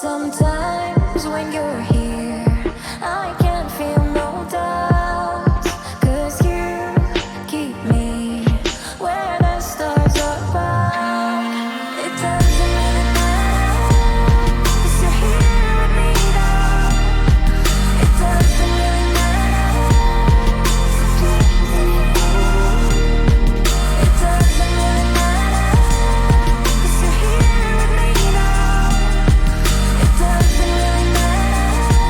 Sometimes when you're here, I can't feel no doubts, 'cause you keep me where the stars are found. It doesn't really matter, 'cause you're here with me now. It doesn't really matter. It doesn't really matter, 'cause you're here with me now. It doesn't really matter.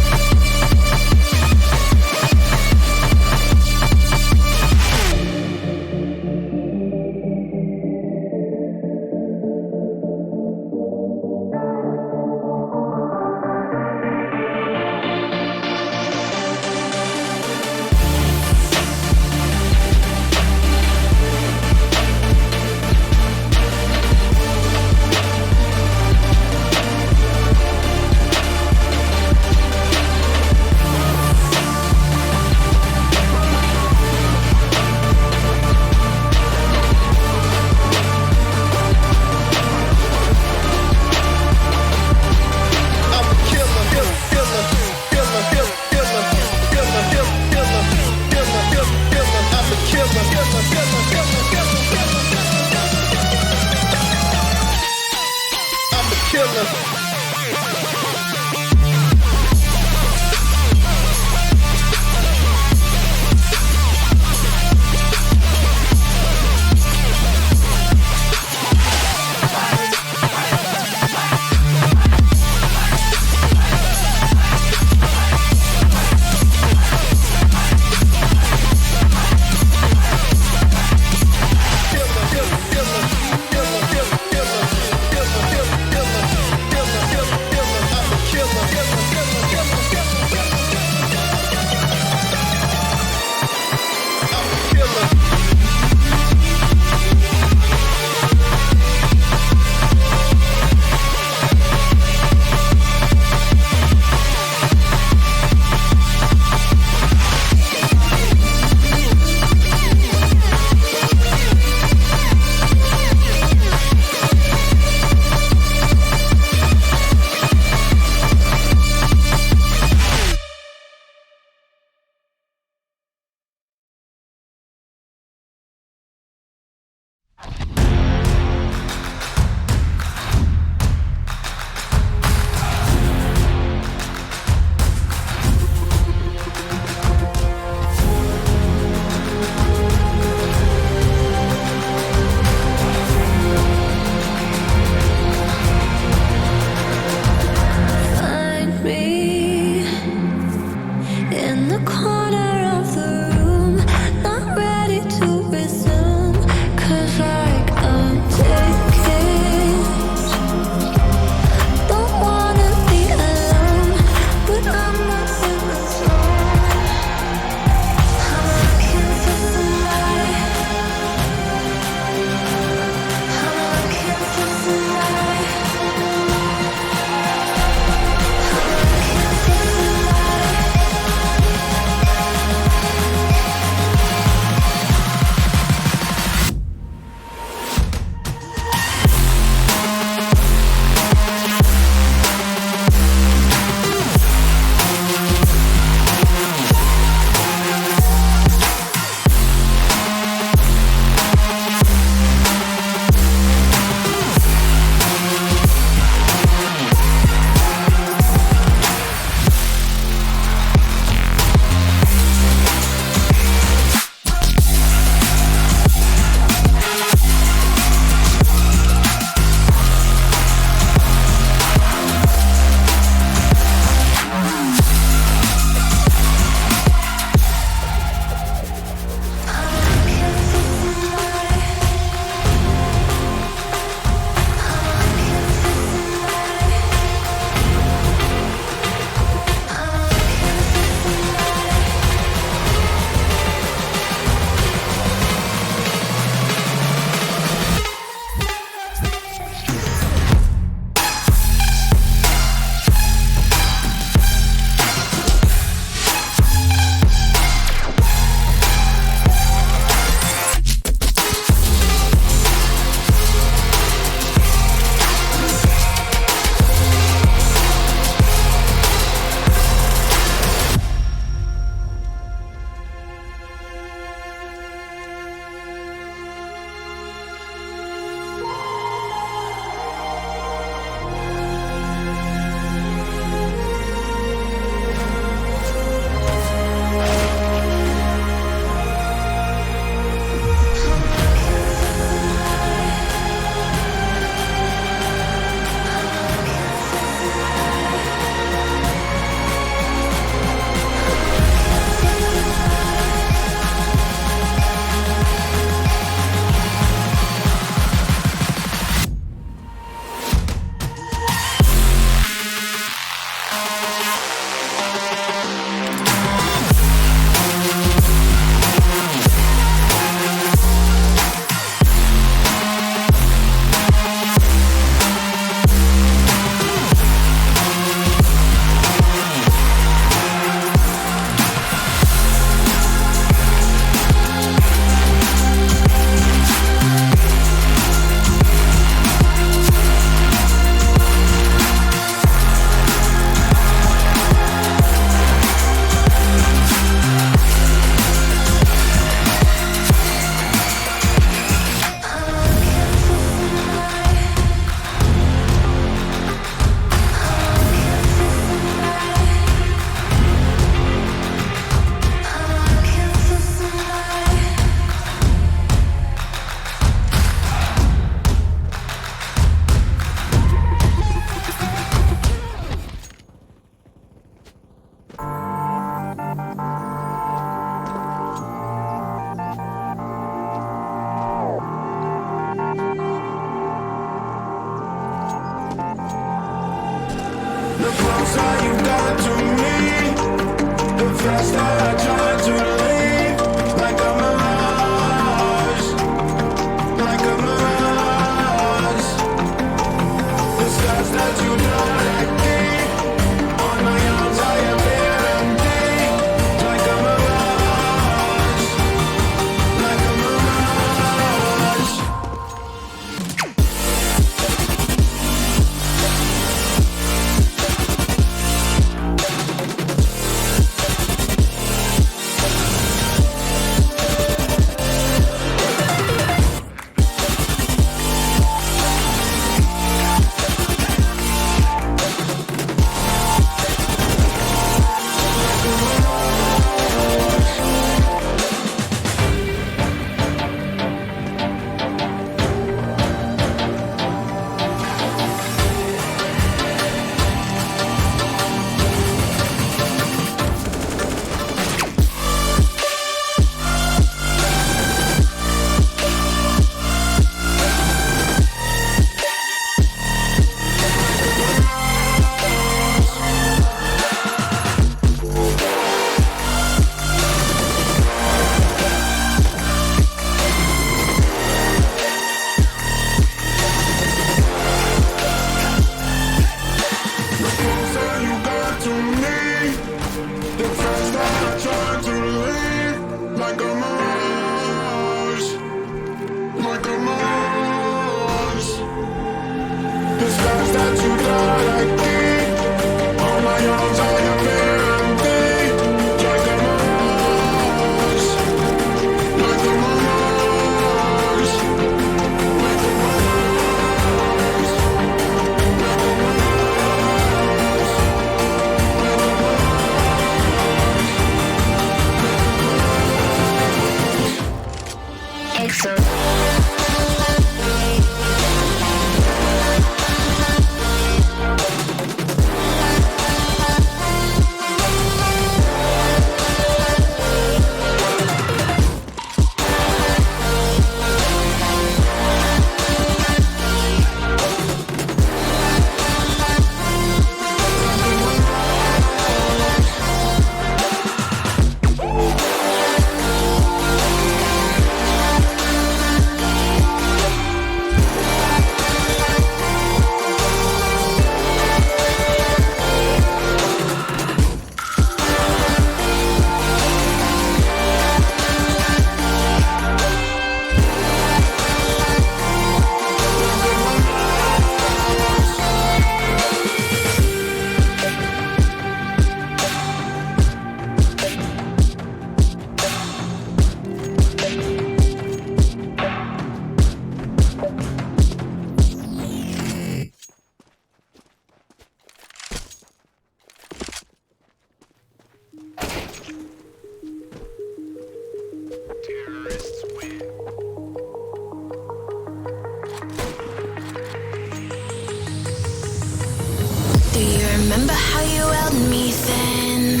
you held me then.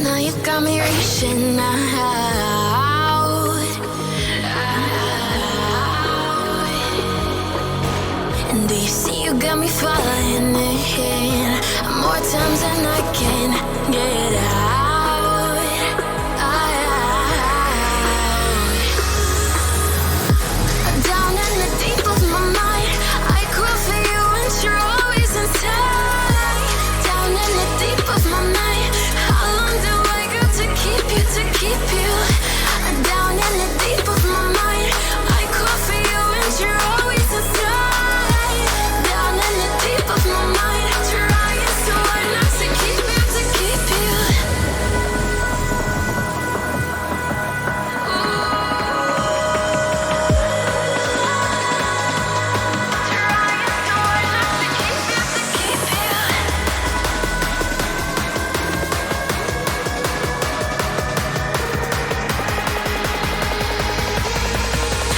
Now you got me reaching out. And do you see you got me falling in more times than I can get out. Down in the deep of my mind, I crawl for you and you're always inside. Down in the deep of my mind, how long do I got to keep you, to keep you? Down in the deep of my mind, I crawl for you and you're always inside. Down in the deep of my mind, trying so hard not to keep you, to keep you.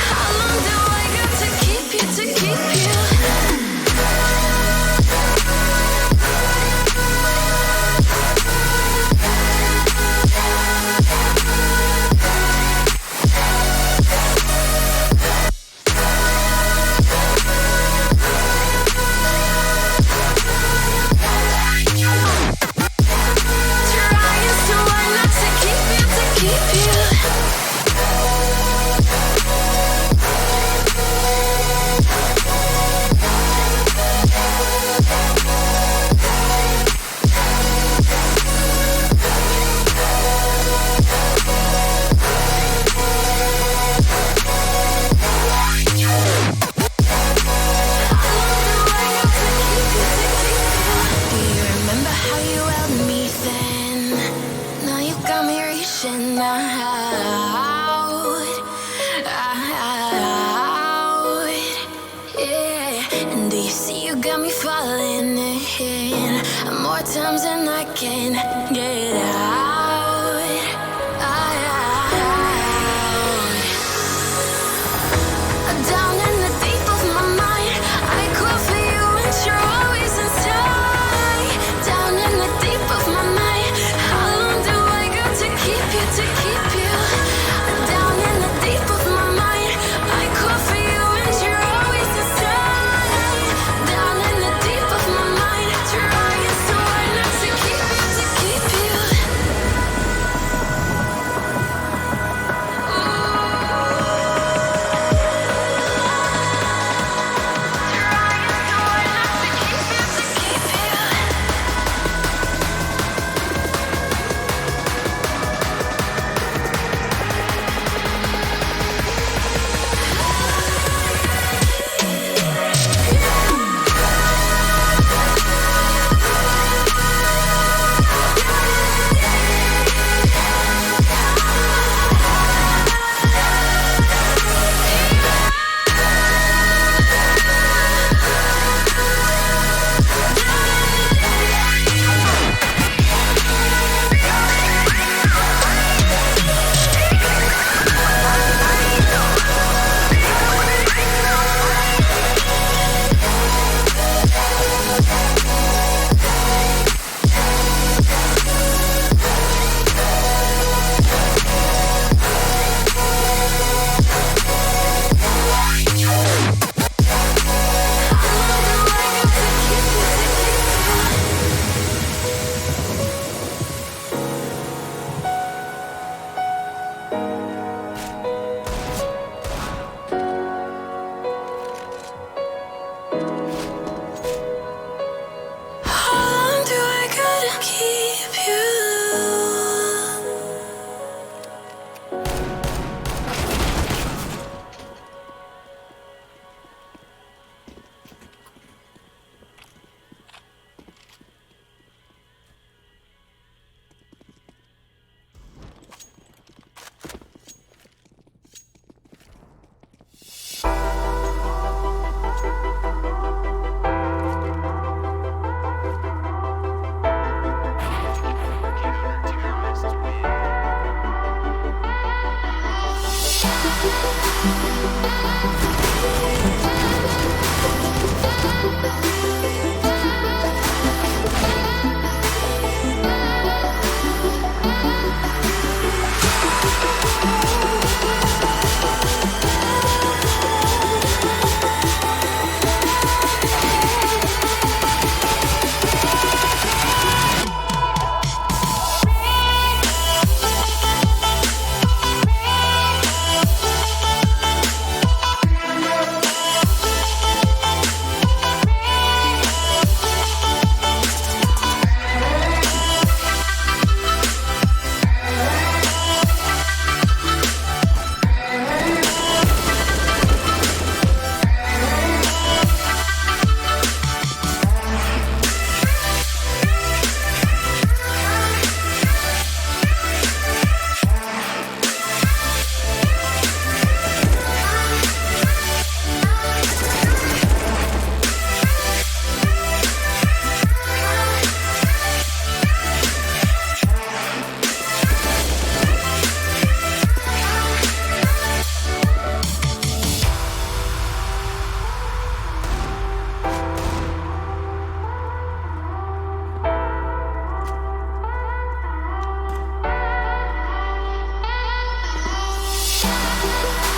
How long do I got to keep you, to keep you? Trying so hard not to keep you, to keep you. Do you remember how you held me then? Now you got me reaching out, yeah. And do you see you got me falling in more times than I can get out. Down in the deep of my mind, I crawl for you and you're always inside. Down in the deep of my mind, how long do I got to keep you, to keep you? Down in the deep of my mind, I crawl for you and you're always inside. Down in the deep of my mind, trying so hard not to keep you, to keep you. How long do I gotta keep you?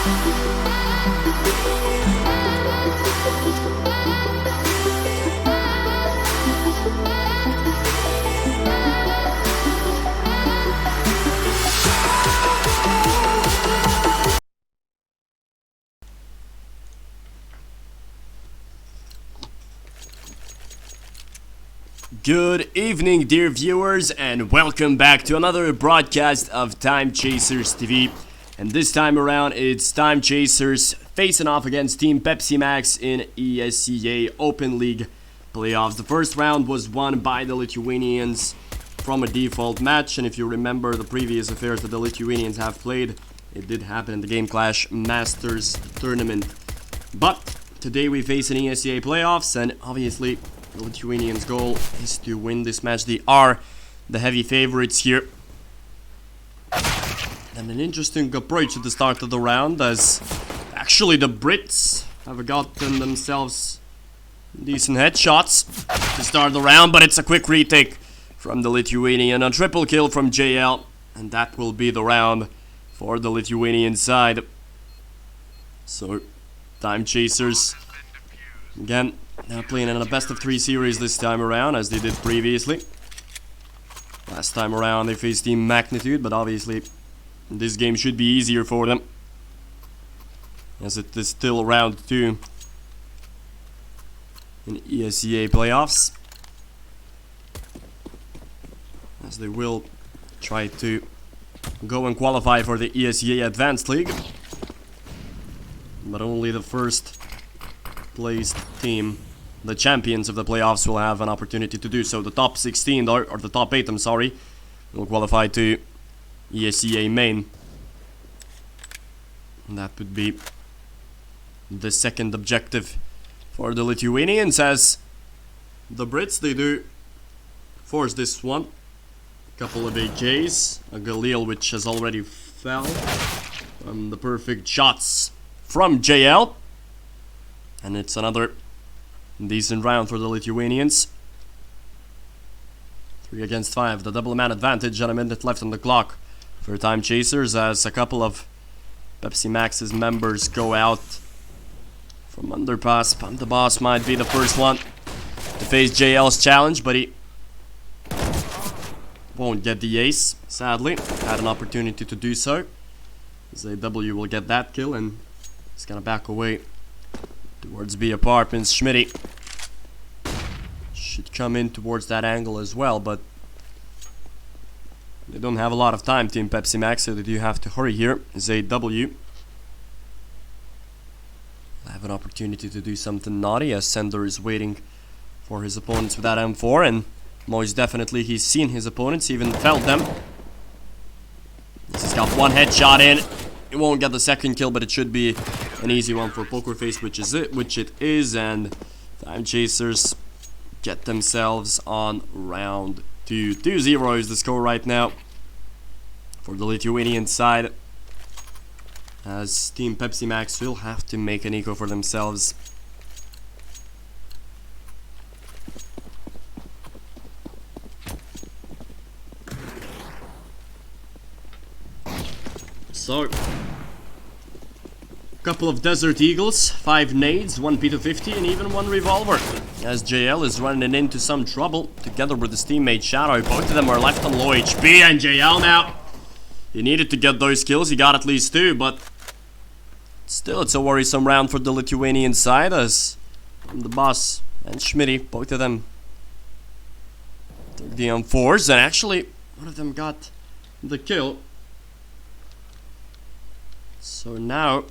Good evening, dear viewers, and welcome back to another broadcast of Timechasers TV. And this time around, it's Timechasers facing off against Team Pepsi Max in ESEA Open League playoffs. The first round was won by the Lithuanians from a default match, and if you remember the previous affairs that the Lithuanians have played, it did happen in the Game Clash Masters tournament. But today we face an ESEA playoffs, and obviously the Lithuanians' goal is to win this match. They are the heavy favorites here. And an interesting approach at the start of the round, as actually the Brits have gotten themselves decent headshots to start the round, but it's a quick retake from the Lithuanian. A triple kill from JL, and that will be the round for the Lithuanian side. So, Timechasers again, now playing in a best of 3 series this time around, as they did previously. Last time around they faced Team Magnitude, but obviously this game should be easier for them, as it is still round 2 in ESEA playoffs, as they will try to go and qualify for the ESEA Advanced League, but only the first placed team, the champions of the playoffs, will have an opportunity to do so. The top 16, or the top 8, I'm sorry, will qualify to ESEA main. And that would be the second objective for the Lithuanians, as the Brits, they do force this one. A couple of AKs, a Galil which has already fell, the perfect shots from JL. And it's another decent round for the Lithuanians. 3 against 5, the double man advantage, and a minute left on the clock for Timechasers, as a couple of Pepsi Max's members go out from underpass. Pump the Boss might be the first one to face JL's challenge, but he won't get the ace, sadly. Had an opportunity to do so. ESEA will get that kill, and he's gonna back away towards B apartments. Schmitty should come in towards that angle as well, but they don't have a lot of time, Team Pepsi Max, so they do have to hurry here. ESEA have an opportunity to do something naughty, as Sender is waiting for his opponents with that M4, and most definitely he's seen his opponents, even felt them. He's got one headshot in. He won't get the second kill, but it should be an easy one for Pokerface, which it is, and Timechasers get themselves on round 2. 2-0 is the score right now for the Lithuanian side, as Team Pepsi Max will have to make an eco for themselves. So, couple of Desert Eagles, 5 nades, 1 P250, and even 1 revolver, as JL is running into some trouble together with his teammate Shadow. Both of them are left on low HP, and JL now, he needed to get those kills. He got at least 2, but still it's a worrisome round for the Lithuanian side, as the Boss and Schmitty, both of them took the M4s, and actually one of them got the kill. So now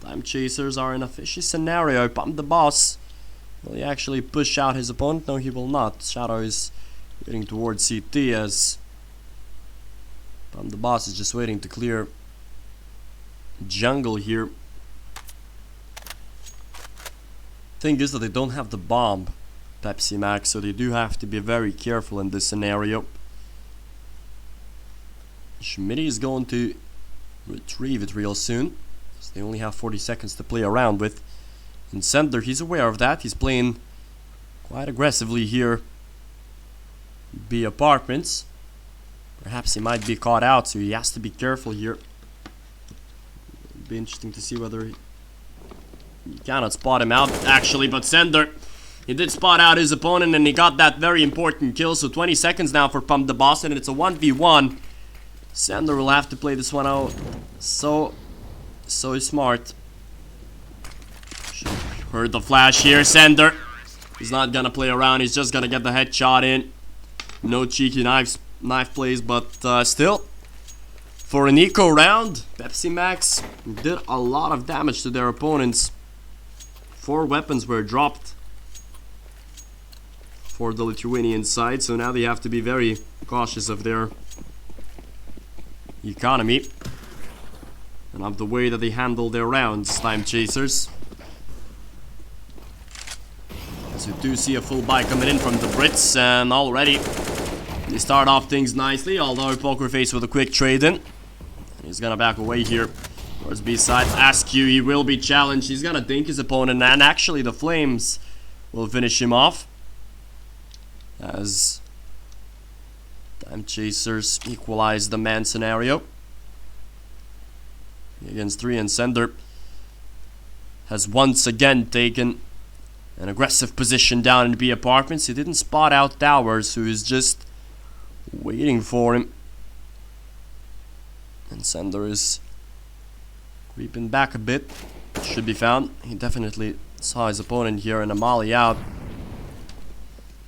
Timechasers are in a fishy scenario. Pump the Boss, will he actually push out his opponent? No, he will not. Shadow is getting towards CT, as Pump the Boss is just waiting to clear jungle here. Thing is that they don't have the bomb, Pepsi Max, so they do have to be very careful in this scenario. Schmitty is going to retrieve it real soon, so they only have 40 seconds to play around with. And Sender, he's aware of that. He's playing quite aggressively here. B apartments. Perhaps he might be caught out, so he has to be careful here. be interesting to see whether he cannot spot him out, actually, but Sender, he did spot out his opponent and he got that very important kill. So 20 seconds now for Pump the Boss, and it's a 1v1. Sender will have to play this one out. So smart. Heard the flash here. Sender, he's not gonna play around. He's just gonna get the headshot in. No cheeky knife plays, but still, for an eco round, Pepsi Max did a lot of damage to their opponents. 4 weapons were dropped for the Lithuanian side, so now they have to be very cautious of their economy and of the way that they handle their rounds, Timechasers. So we do see a full buy coming in from the Brits, and already they start off things nicely, although Poker Face with a quick trade in. He's gonna back away here towards B side. Askew, he will be challenged. He's gonna dink his opponent, and actually the Flames will finish him off as Timechasers equalize the man scenario. Against 3, and Sender has once again taken an aggressive position down in B apartments. He didn't spot out Towers, who is just waiting for him. And Sender is creeping back a bit. Should be found. He definitely saw his opponent here and a molly out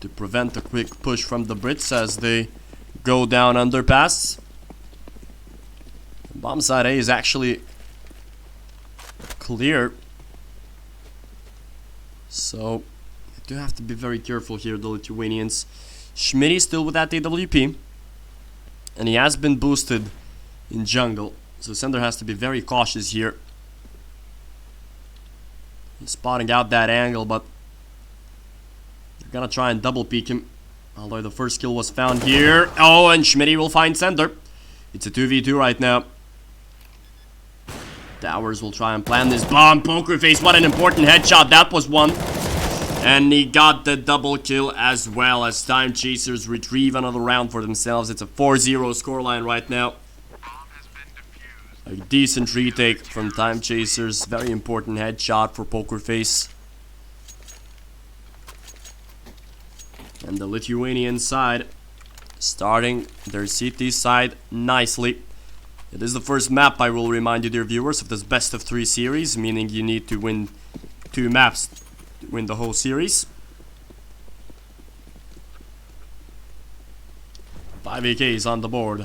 to prevent a quick push from the Brits as they go down underpass. Bomb side A is actually clear. So you do have to be very careful here, the Lithuanians. Schmitty still with that AWP, and he has been boosted in jungle, so Sender has to be very cautious here. He's spotting out that angle, but they're gonna try and double peek him, although the first kill was found here. Oh, and Schmitty will find Sender. It's a 2v2 right now. Towers will try and plan this bomb. Poker Face, what an important headshot that was one. And he got the double kill as well, as Timechasers retrieve another round for themselves. It's a 4-0 scoreline right now. A decent retake from Timechasers. Very important headshot for Poker Face. And the Lithuanian side starting their CT side nicely. It is the first map, I will remind you, dear viewers, of this best of 3 series, meaning you need to win 2 maps to win the whole series. 5 AKs on the board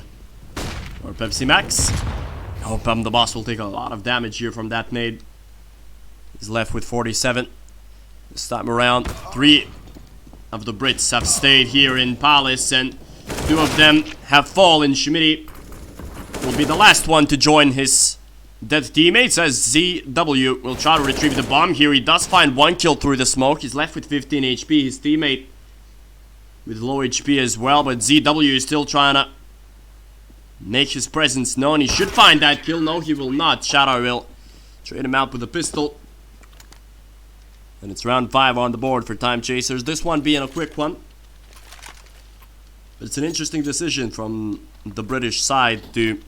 for Pepsi Max. I hope the boss will take a lot of damage here from that nade. He's left with 47. This time around, 3 of the Brits have stayed here in Palace, and 2 of them have fallen. Schmitty will be the last one to join his dead teammates, as ZW will try to retrieve the bomb here. He does find 1 kill through the smoke. He's left with 15 HP. His teammate with low HP as well, but ZW is still trying to make his presence known. He should find that kill. No, he will not. Shadow will trade him out with a pistol. And it's round 5 on the board for Timechasers. This one being a quick one. But it's an interesting decision from the British side to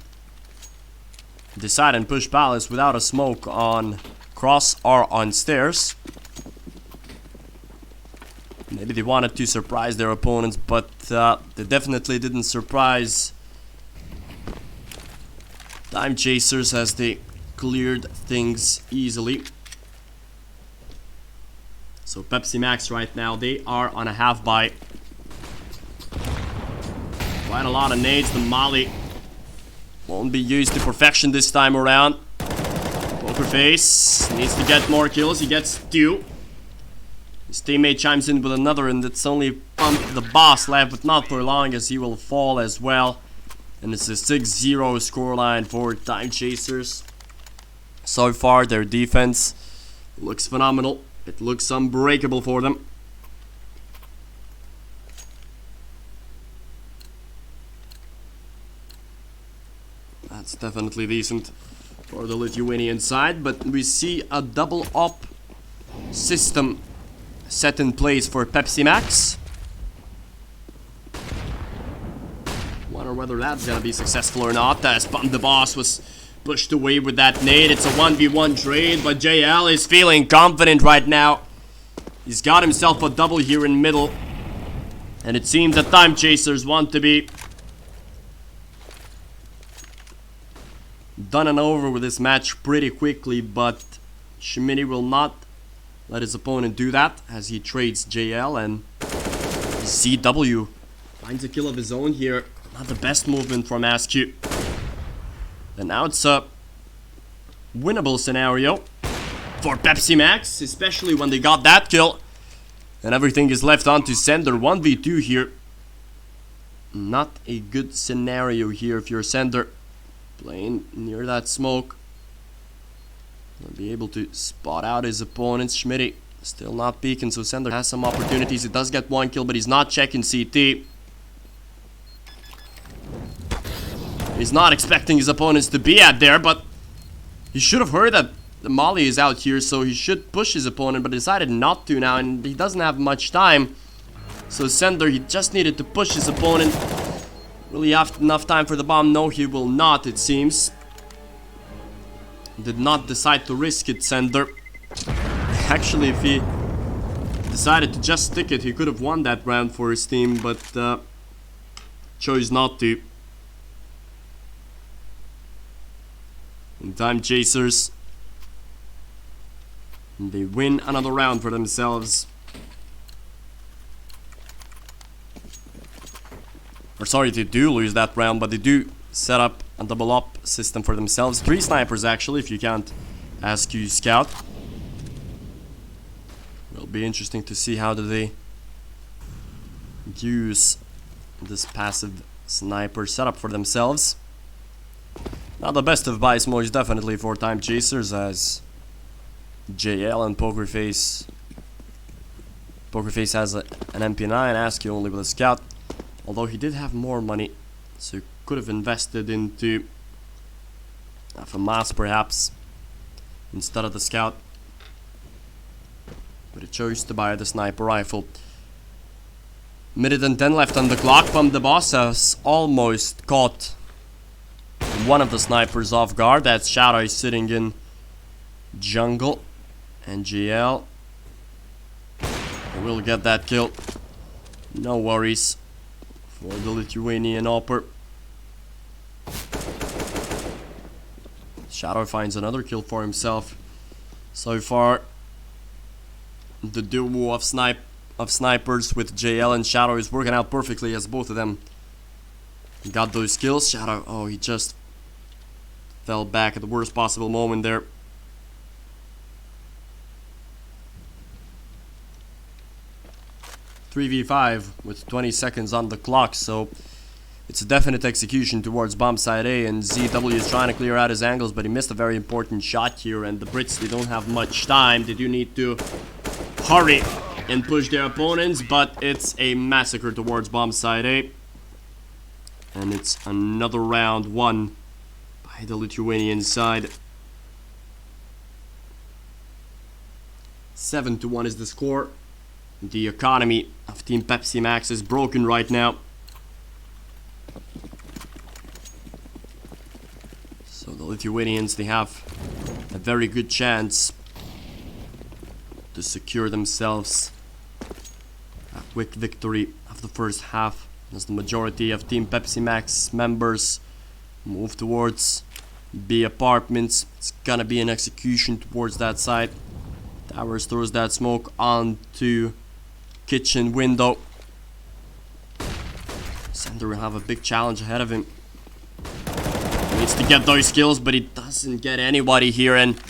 decide and push Palace without a smoke on cross or on stairs. Maybe they wanted to surprise their opponents, but they definitely didn't surprise Timechasers as they cleared things easily. So Pepsi Max right now, they are on a half buy. Quite a lot of nades. The molly won't be used to perfection this time around. Poker Face needs to get more kills. He gets 2. His teammate chimes in with another, and it's only Pump the Boss left, but not for long, as he will fall as well. And it's a 6-0 scoreline for Timechasers. So far, their defense looks phenomenal. It looks unbreakable for them. That's definitely decent for the Lithuanian side, but we see a double up system set in place for Pepsi Max. Wonder whether that's gonna be successful or not, as Pump the Boss was pushed away with that nade. It's a 1v1 trade, but JL is feeling confident right now. He's got himself a double here in middle. And it seems that Timechasers want to be done and over with this match pretty quickly, but Schmitty will not let his opponent do that as he trades JL, and ZW finds a kill of his own here. Not the best movement from Askew. And now it's a winnable scenario for Pepsi Max, especially when they got that kill. And everything is left on to Sender. 1v2 here. Not a good scenario here if you're Sender. Playing near that smoke. He'll be able to spot out his opponents. Schmitty still not peeking, so Sender has some opportunities. He does get one kill, but he's not checking CT. He's not expecting his opponents to be at there, but he should have heard that the Molly is out here, so he should push his opponent, but decided not to now, and he doesn't have much time. So Sender, he just needed to push his opponent. Will he have enough time for the bomb? No, he will not, it seems. Did not decide to risk it, Sender. Actually, if he decided to just stick it, he could have won that round for his team, but chose not to. And Timechasers, they win another round for themselves. Or sorry, they do lose that round, but they do set up a double up system for themselves. 3 snipers actually, if you count Askew Scout. It'll be interesting to see how do they use this passive sniper setup for themselves. Not the best of buys, most definitely for Timechasers, as JL and Pokerface has an MP9, Askew only with a Scout. Although he did have more money, so he could have invested into a FAMAS perhaps instead of the Scout. But he chose to buy the sniper rifle. Minute and 10 left on the clock. From the boss has almost caught one of the snipers off guard. That's Shadow sitting in jungle. And GL will get that kill. No worries for the Lithuanian Opper. Shadow finds another kill for himself. So far, the duo of snipers with JL and Shadow is working out perfectly, as both of them got those kills. Shadow, oh, he just fell back at the worst possible moment there. .3v5 with 20 seconds on the clock, so it's a definite execution towards bomb side A, and ZW is trying to clear out his angles, but he missed a very important shot here, and the Brits, they don't have much time. They do need to hurry and push their opponents, but it's a massacre towards bomb side A. And it's another round won by the Lithuanian side. 7-1 is the score. The economy of Team Pepsi Max is broken right now. So the Lithuanians, they have a very good chance to secure themselves a quick victory of the first half, as the majority of Team Pepsi Max members move towards B apartments. It's gonna be an execution towards that side. Towers throws that smoke onto kitchen window. Sender will have a big challenge ahead of him. He needs to get those kills, but he doesn't get anybody here, and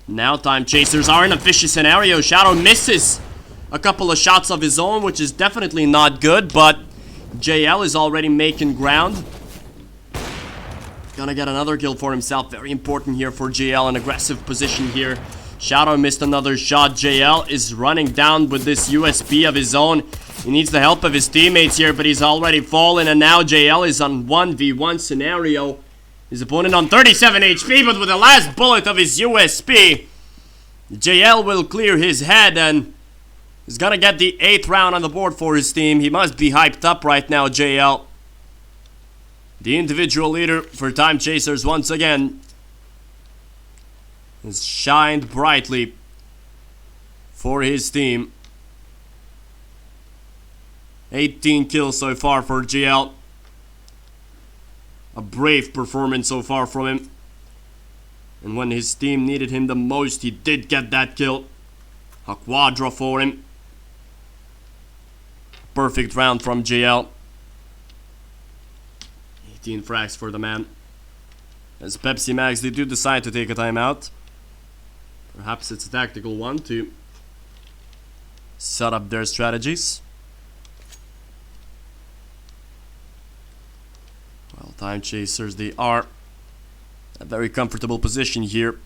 now Timechasers are in a vicious scenario. Shadow misses a couple of shots of his own, which is definitely not good, but JL is already making ground. Gonna get another kill for himself. Very important here for JL, an aggressive position here. Shadow missed another shot. JL is running down with this USP of his own. He needs the help of his teammates here, but he's already fallen, and now JL is on 1v1 scenario. His opponent on 37 HP, but with the last bullet of his USP, JL will clear his head, and he's gonna get the 8th round on the board for his team. He must be hyped up right now, JL. The individual leader for Timechasers once again. has shined brightly for his team. 18 kills so far for GL. A brave performance so far from him. And when his team needed him the most, he did get that kill. A quadra for him. Perfect round from GL. 18 frags for the man. As Pepsi Max, they do decide to take a timeout. Perhaps it's a tactical one to set up their strategies. Well, Timechasers, they are a very comfortable position here.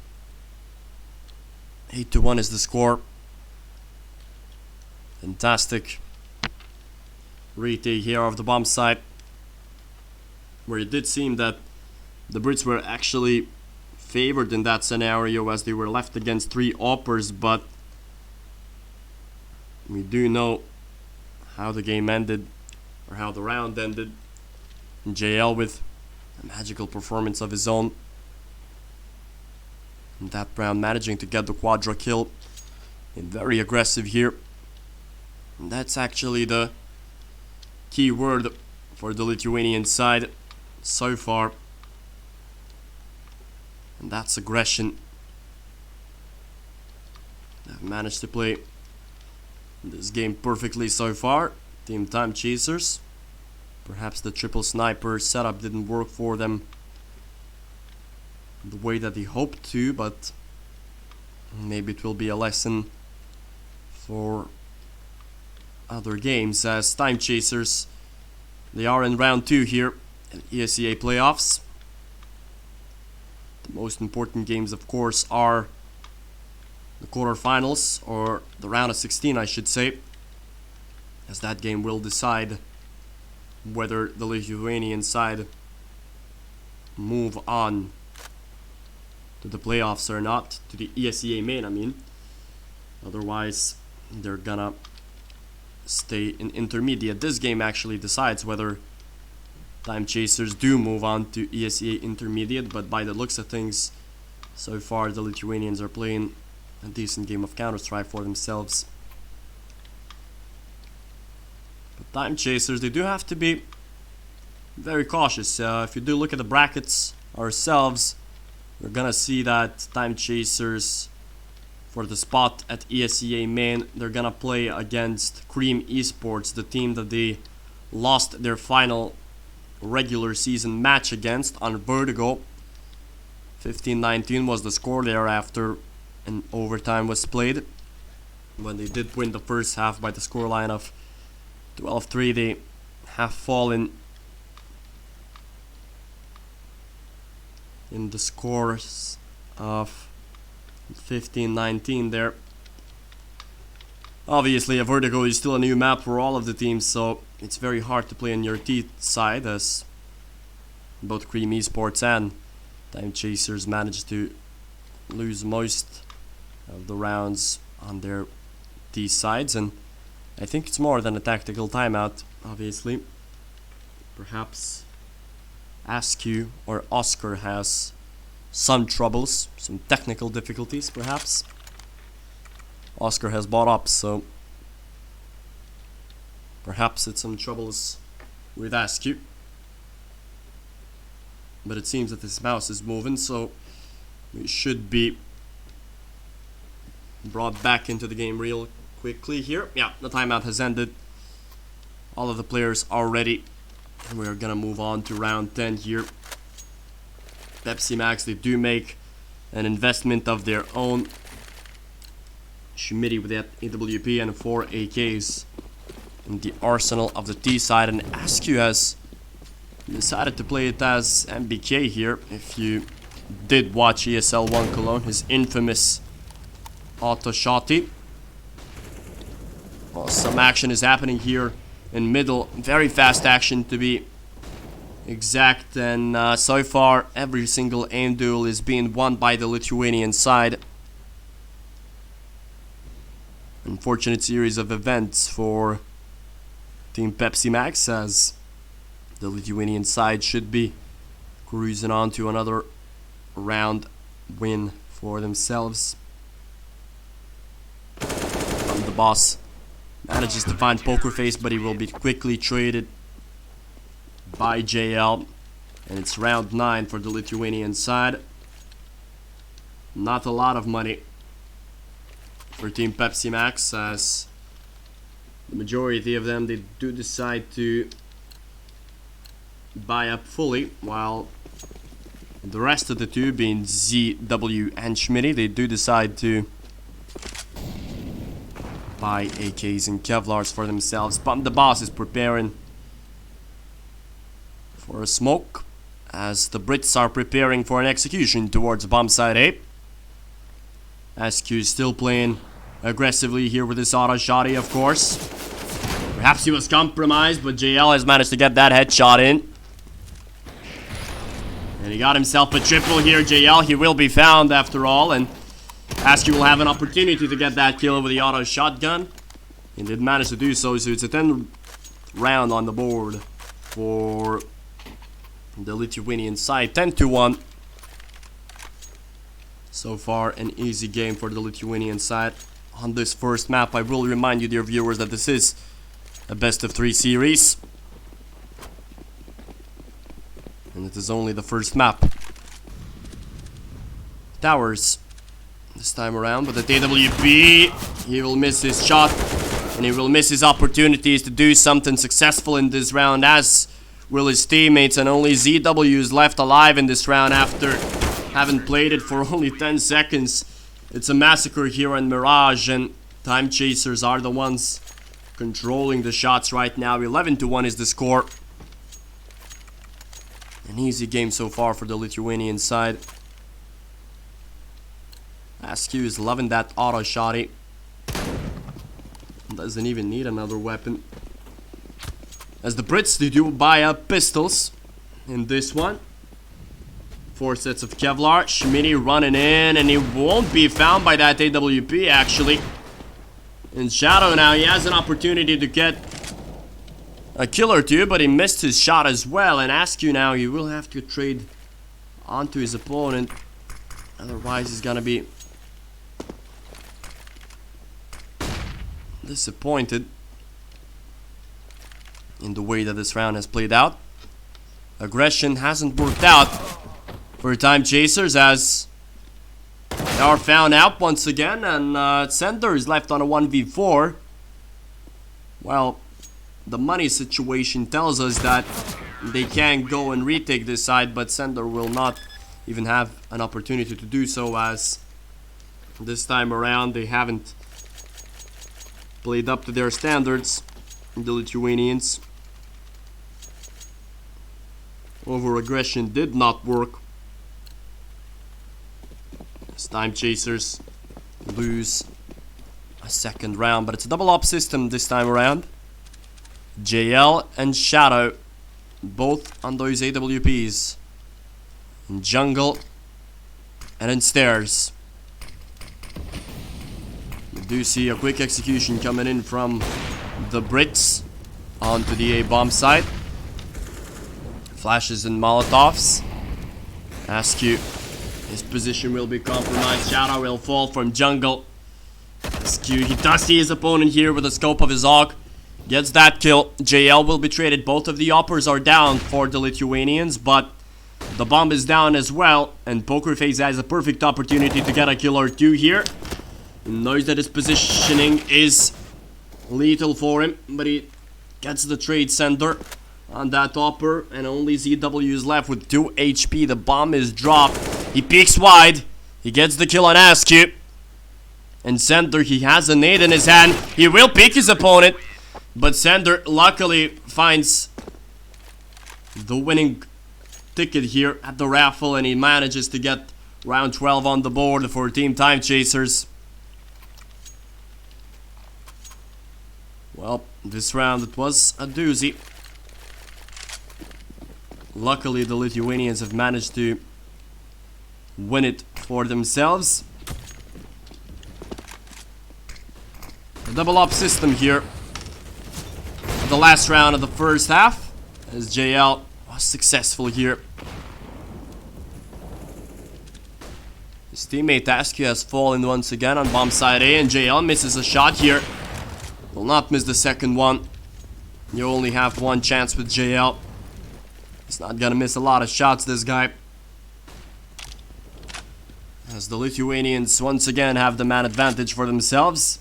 8-1 is the score. Fantastic retake here of the bomb site, where it did seem that the Brits were actually favored in that scenario as they were left against 3 oppers, but we do know how the game ended, or how the round ended. JL with a magical performance of his own. And that round managing to get the quadra kill. And very aggressive here. And that's actually the key word for the Lithuanian side so far. And that's aggression. They've managed to play this game perfectly so far. Team Timechasers. Perhaps the triple sniper setup didn't work for them the way that they hoped to, but maybe it will be a lesson for other games, as Timechasers, they are in round 2 here in ESEA playoffs. The most important games, of course, are the quarterfinals, or the round of 16 I should say, as that game will decide whether the Lithuanian side move on to the playoffs or not, to the ESEA main I mean. Otherwise they're gonna stay in intermediate. This game actually decides whether Timechasers do move on to ESEA intermediate, but by the looks of things so far the Lithuanians are playing a decent game of Counter-Strike for themselves. But Timechasers, they do have to be very cautious. If you do look at the brackets ourselves, we're gonna see that Timechasers, for the spot at ESEA main, they're gonna play against Cream Esports, the team that they lost their final regular season match against on Vertigo. 15-19 was the score there after an overtime was played. When they did win the first half by the scoreline of 12-3, they have fallen in the scores of 15-19 there. Obviously, a Vertigo is still a new map for all of the teams, so it's very hard to play on your T side, as both Cream Esports and Timechasers managed to lose most of the rounds on their T sides, and I think it's more than a tactical timeout, obviously. Perhaps Askew or Oscar has some troubles, some technical difficulties perhaps. Oscar has bought up, so perhaps it's some troubles with Askew. But it seems that his mouse is moving, so we should be brought back into the game real quickly here. Yeah, the timeout has ended. All of the players are ready, and we are gonna move on to round 10 here. Pepsi Max, they do make an investment of their own. Schmitty with that AWP and 4 AKs in the arsenal of the T side, and Askew has decided to play it as MBK here. If you did watch ESL 1 Cologne, his infamous auto shotty. Well, some action is happening here in middle, very fast action to be exact, and so far every single aim duel is being won by the Lithuanian side. Unfortunate series of events for Team Pepsi Max, as the Lithuanian side should be cruising on to another round win for themselves. The boss manages to find Poker Face, but he will be quickly traded by JL. And it's round 9 for the Lithuanian side. Not a lot of money for Team Pepsi Max, as the majority of them, they do decide to buy up fully, while the rest of the two, being ZW and Schmitty, they do decide to buy AKs and Kevlars for themselves. But the boss is preparing for a smoke, as the Brits are preparing for an execution towards bomb site A. SQ is still playing aggressively here with his auto shotty, of course. Perhaps he was compromised, but JL has managed to get that headshot in. And he got himself a triple here. JL, he will be found after all, and SQ will have an opportunity to get that kill with the auto shotgun. He did manage to do so, so it's a 10 round on the board for the Lithuanian side. 10-1. So far, an easy game for the Lithuanian side on this first map. I will remind you, dear viewers, that this is a best of 3 series, and it is only the first map. Towers this time around, but the TWP, he will miss his shot, and he will miss his opportunities to do something successful in this round, as will his teammates, and only ZW is left alive in this round after having played it for only 10 seconds. It's a massacre here on Mirage, and Timechasers are the ones controlling the shots right now. 11-1 is the score. An easy game so far for the Lithuanian side. SQ is loving that auto shotty. Doesn't even need another weapon, as the Brits, they do buy up pistols in this one. 4 sets of Kevlar. Schmitty running in, and he won't be found by that AWP actually. In Shadow now, he has an opportunity to get a kill or two, but he missed his shot as well. And SQ now, he will have to trade onto his opponent, otherwise he's gonna be disappointed in the way that this round has played out. Aggression hasn't worked out for Timechasers, as they are found out once again, and Sender is left on a 1v4. Well, the money situation tells us that they can go and retake this side, but Sender will not even have an opportunity to do so, as this time around they haven't played up to their standards, the Lithuanians. Over-aggression did not work. As Timechasers lose a second round, but it's a double-up system this time around. JL and Shadow, both on those AWPs. In jungle and in stairs. We do see a quick execution coming in from the Brits onto the A bomb site. Flashes and Molotovs. SQ, his position will be compromised. Shadow will fall from jungle. SQ, he does see his opponent here with the scope of his AUG. Gets that kill. JL will be traded. Both of the uppers are down for the Lithuanians, but the bomb is down as well, and Poker Face has a perfect opportunity to get a kill or two here. He knows that his positioning is lethal for him, but he gets the trade center on that upper, and only ZW is left with 2 HP. The bomb is dropped. He peeks wide. He gets the kill on SQ. And Sender, he has a nade in his hand. He will peek his opponent, but Sender luckily finds the winning ticket here at the raffle, and he manages to get round 12 on the board for Team Timechasers. Well, this round it was a doozy. Luckily, the Lithuanians have managed to win it for themselves. A double-up system here. The last round of the first half, as JL was successful here His teammate Askew has fallen once again on bomb side A, and JL misses a shot here. Will not miss the second one. You only have one chance with JL. He's not gonna miss a lot of shots, this guy. As the Lithuanians once again have the man advantage for themselves.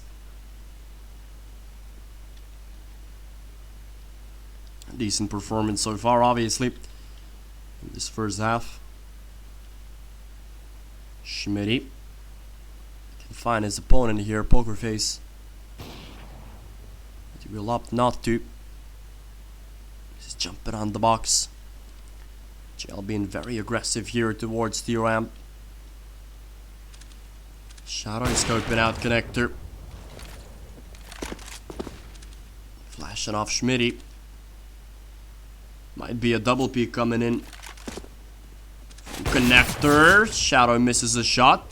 Decent performance so far, obviously, in this first half. Schmitty can find his opponent here, poker face. But he will opt not to. He's jumping on the box. JL being very aggressive here towards the ramp. Shadow is scoping out connector. Flashing off Schmitty. Might be a double peek coming in. Connector. Shadow misses a shot.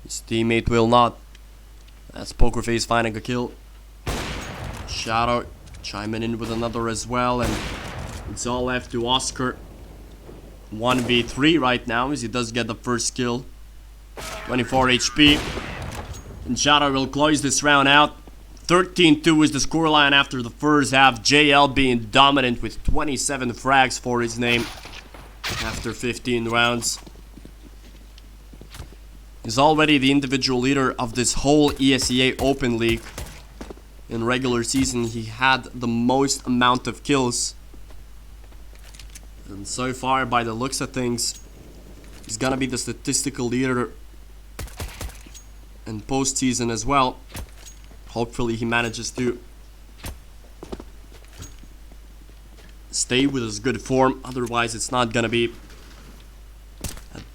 His teammate will not. That's Pokerface finding a kill. Shadow chiming in with another as well, and it's all left to Oscar. 1v3 right now as he does get the first kill. 24 HP. And Shadow will close this round out. 13-2 is the scoreline after the first half. JL being dominant with 27 frags for his name after 15 rounds. He's already the individual leader of this whole ESEA Open League. In regular season, he had the most amount of kills. And so far, by the looks of things, he's gonna be the statistical leader in postseason as well. Hopefully he manages to stay with his good form. Otherwise, it's not gonna be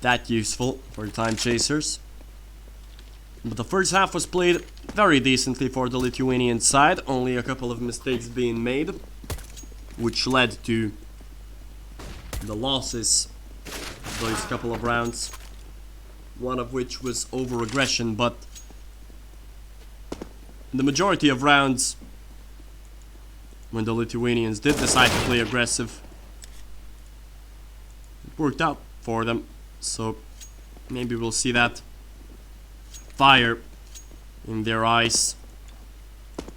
that useful for Timechasers. But the first half was played very decently for the Lithuanian side. Only a couple of mistakes being made, which led to the losses of those couple of rounds. One of which was over-aggression, but in the majority of rounds, when the Lithuanians did decide to play aggressive, it worked out for them. So maybe we'll see that fire in their eyes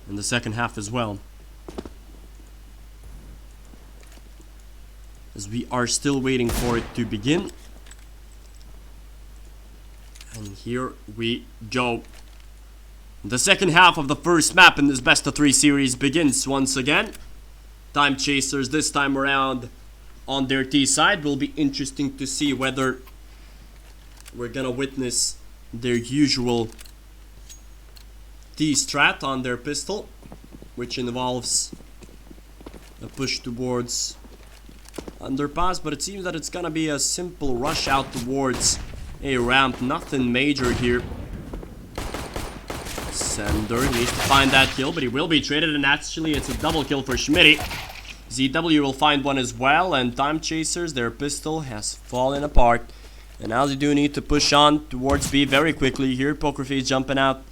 in the second half as well. As we are still waiting for it to begin. And here we go. The second half of the first map in this best of 3 series begins once again. Timechasers this time around on their T side. Will be interesting to see whether we're gonna witness their usual T strat on their pistol, which involves a push towards underpass, but it seems that it's gonna be a simple rush out towards a ramp. Nothing major here. Sender needs to find that kill, but he will be traded, and actually it's a double kill for Schmitty. ZW will find one as well, and Timechasers, their pistol has fallen apart. And now they do need to push on towards B very quickly here. Pokerface jumping out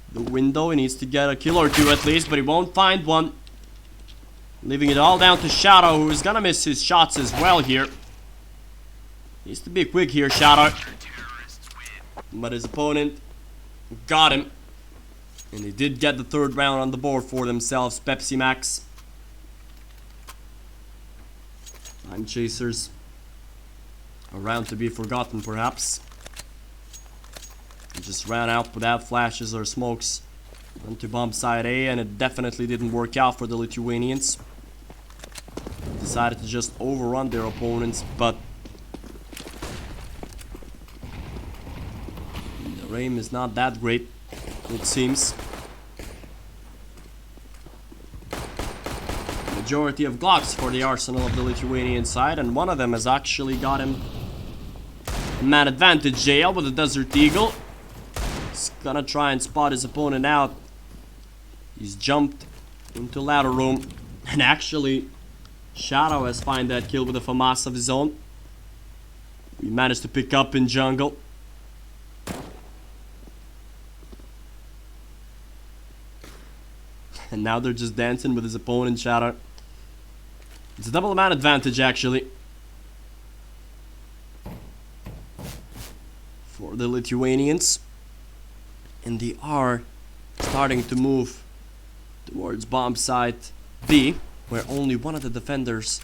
the window. He needs to get a kill or two at least, but he won't find one. Leaving it all down to Shadow, who is gonna miss his shots as well here. Needs to be quick here, Shadow. But his opponent got him. And they did get the third round on the board for themselves. Pepsi Max. Timechasers. A round to be forgotten, perhaps. He just ran out without flashes or smokes onto bomb side A, and it definitely didn't work out for the Lithuanians. Decided to just overrun their opponents, but the aim is not that great, it seems. Majority of Glocks for the arsenal of the Lithuanian side, and one of them has actually got him man advantage. JL with the Desert Eagle. He's gonna try and spot his opponent out. He's jumped into ladder room, and actually Shadow has found that kill with a FAMAS of his own. We managed to pick up in jungle. And now they're just dancing with his opponent, Shadow. It's a double man advantage, actually. for the Lithuanians. And they are starting to move towards bomb site B, where only one of the defenders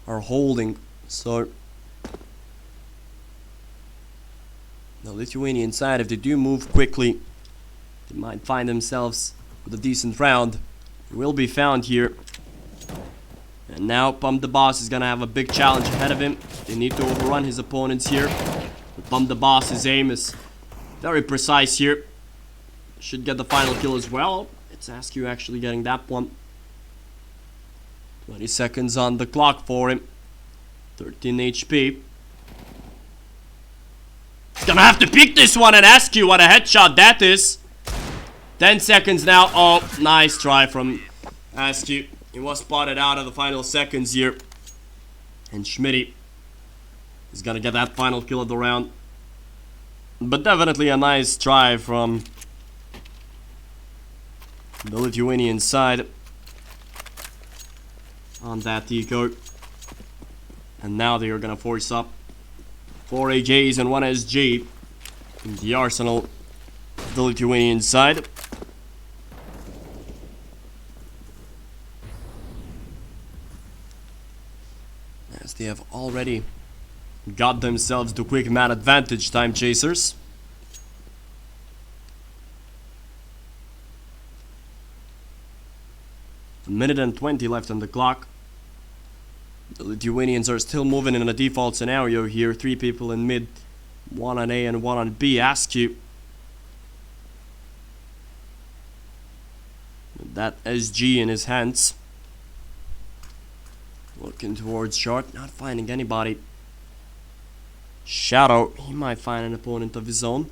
are holding. So the Lithuanian side, if they do move quickly, they might find themselves with a decent round. They will be found here. And now Pump the Boss is gonna have a big challenge ahead of him. They need to overrun his opponents here. But Pump the Boss's aim is very precise here. Should get the final kill as well. It's Askew actually getting that one. 20 seconds on the clock for him. 13 HP. He's gonna have to pick this one and Askew what a headshot that is. 10 seconds now. Oh, nice try from Askew. He was spotted out of the final seconds here. And Schmitty is gonna get that final kill of the round. But definitely a nice try from the Lithuanian side on that deco. And now they are gonna force up 4 AJs and 1 SG in the arsenal of the Lithuanian side. As they have already got themselves the quick man advantage, Timechasers. A minute and 20 left on the clock. The Lithuanians are still moving in a default scenario here. 3 people in mid, 1 on A and 1 on B. Askew. With that SG in his hands. Looking towards short, not finding anybody. Shadow, he might find an opponent of his own.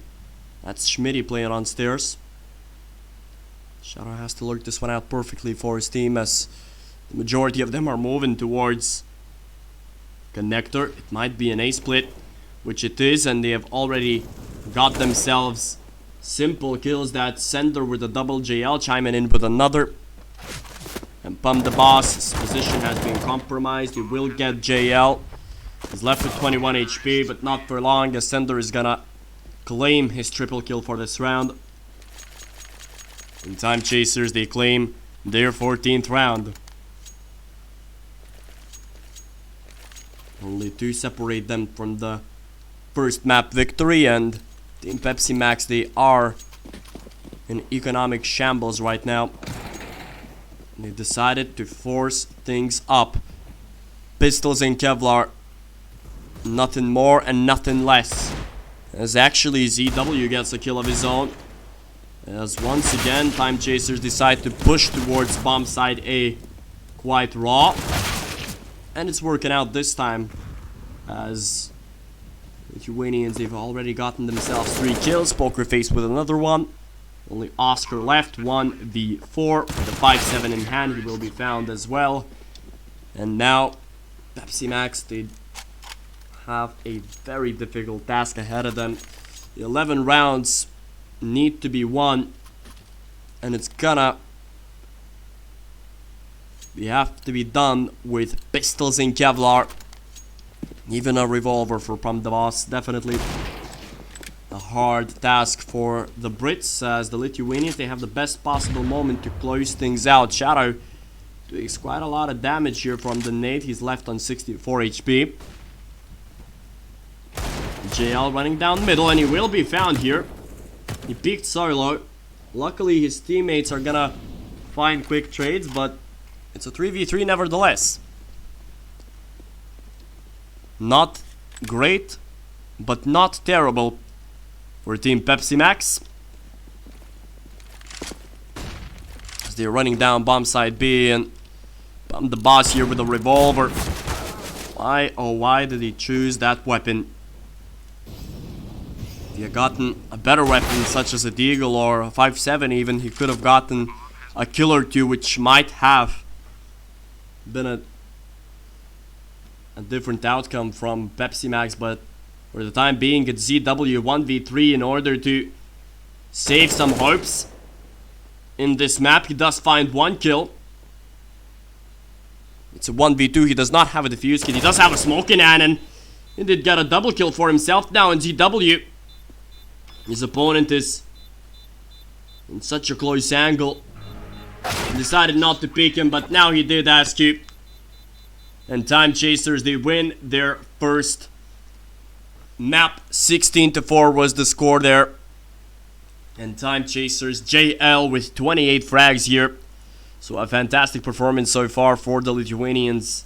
That's Schmitty playing on stairs. Shadow has to lurk this one out perfectly for his team, as the majority of them are moving towards connector. It might be an A split, which it is, and they have already got themselves simple kills. That Sender with a double JL chiming in with another. And Pump the Boss's position has been compromised. He will get JL. He's left with 21 HP, but not for long, as Sender is gonna claim his triple kill for this round. In Timechasers, they claim their 14th round. Only 2 separate them from the first map victory, and Team Pepsi Max, they are in economic shambles right now. They decided to force things up. Pistols and Kevlar. Nothing more and nothing less. As actually ZW gets a kill of his own. As once again, Timechasers decide to push towards bomb site A quite raw. And it's working out this time, as Lithuanians, they've already gotten themselves 3 kills. Poker Face with another one. Only Oscar left, 1v4 with a 5-7 in hand. He will be found as well. And now Pepsi Max, they have a very difficult task ahead of them. The 11 rounds need to be won, and it's gonna have to be done with pistols and Kevlar. Even a revolver for Pump the Boss. Definitely a hard task for the Brits, as the Lithuanians, they have the best possible moment to close things out. Shadow doing quite a lot of damage here from the nade. He's left on 64 HP. JL running down middle, and he will be found here. He peaked solo. Luckily his teammates are gonna find quick trades, but it's a 3v3 nevertheless. Not great, but not terrible for Team Pepsi Max. As they're running down bomb side B, and Pump the Boss here with a revolver. Why, oh why did he choose that weapon? If he had gotten a better weapon, such as a Deagle or a 5.7 even, he could have gotten a kill or 2, which might have been a different outcome from Pepsi Max. But for the time being, it's ZW 1v3 in order to save some hopes in this map. He does find 1 kill. It's a 1v2. He does not have a defuse kit. He does have a smoking cannon. He did get a double kill for himself now in ZW. His opponent is in such a close angle. He decided not to pick him, but now he did ask you. And Timechasers, they win their first map. 16-4 was the score there. And Timechasers, JL with 28 frags here. So a fantastic performance so far for the Lithuanians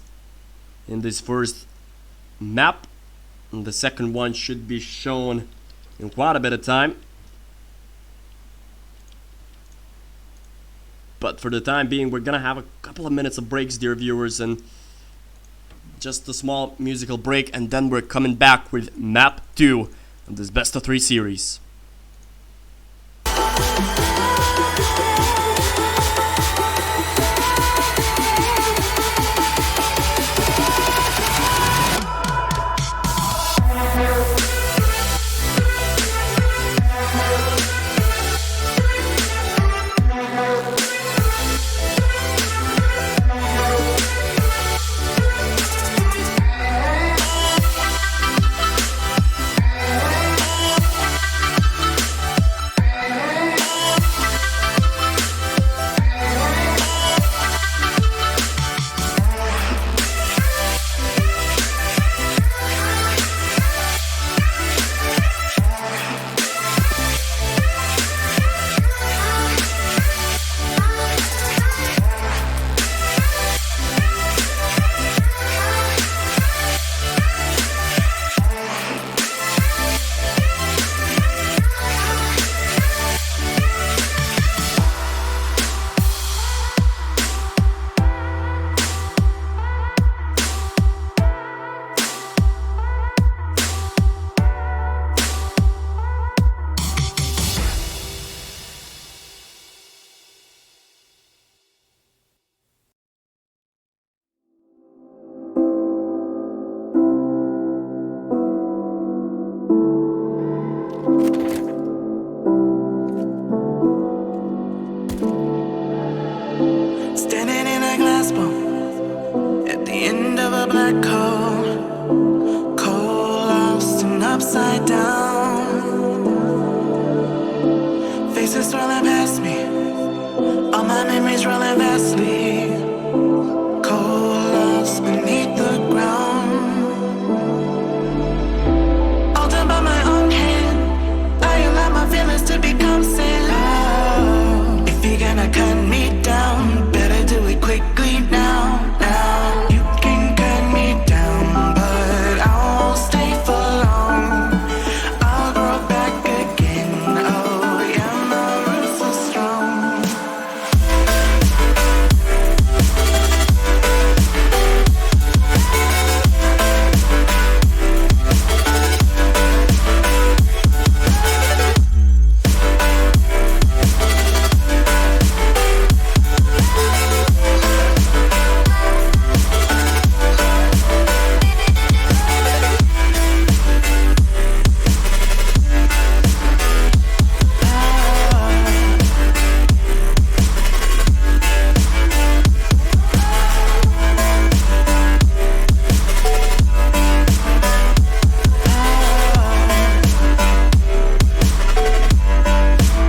in this first map. And the second one should be shown in quite a bit of time. But for the time being, we're gonna have a couple of minutes of breaks, dear viewers, and just a small musical break, and then we're coming back with map 2 of this best of 3 series. Standing in a glass bowl at the end of a black hole, cold, lost and upside down. Faces swirling past me, all my memories rolling vastly, cold, lost beneath the ground. All done by my own hand, I allow my feelings to become sand. If you're gonna cut me down, better do it quickly now. You can cut me down, but I won't stay for long. I'll grow back again. Oh yeah, my roots are strong.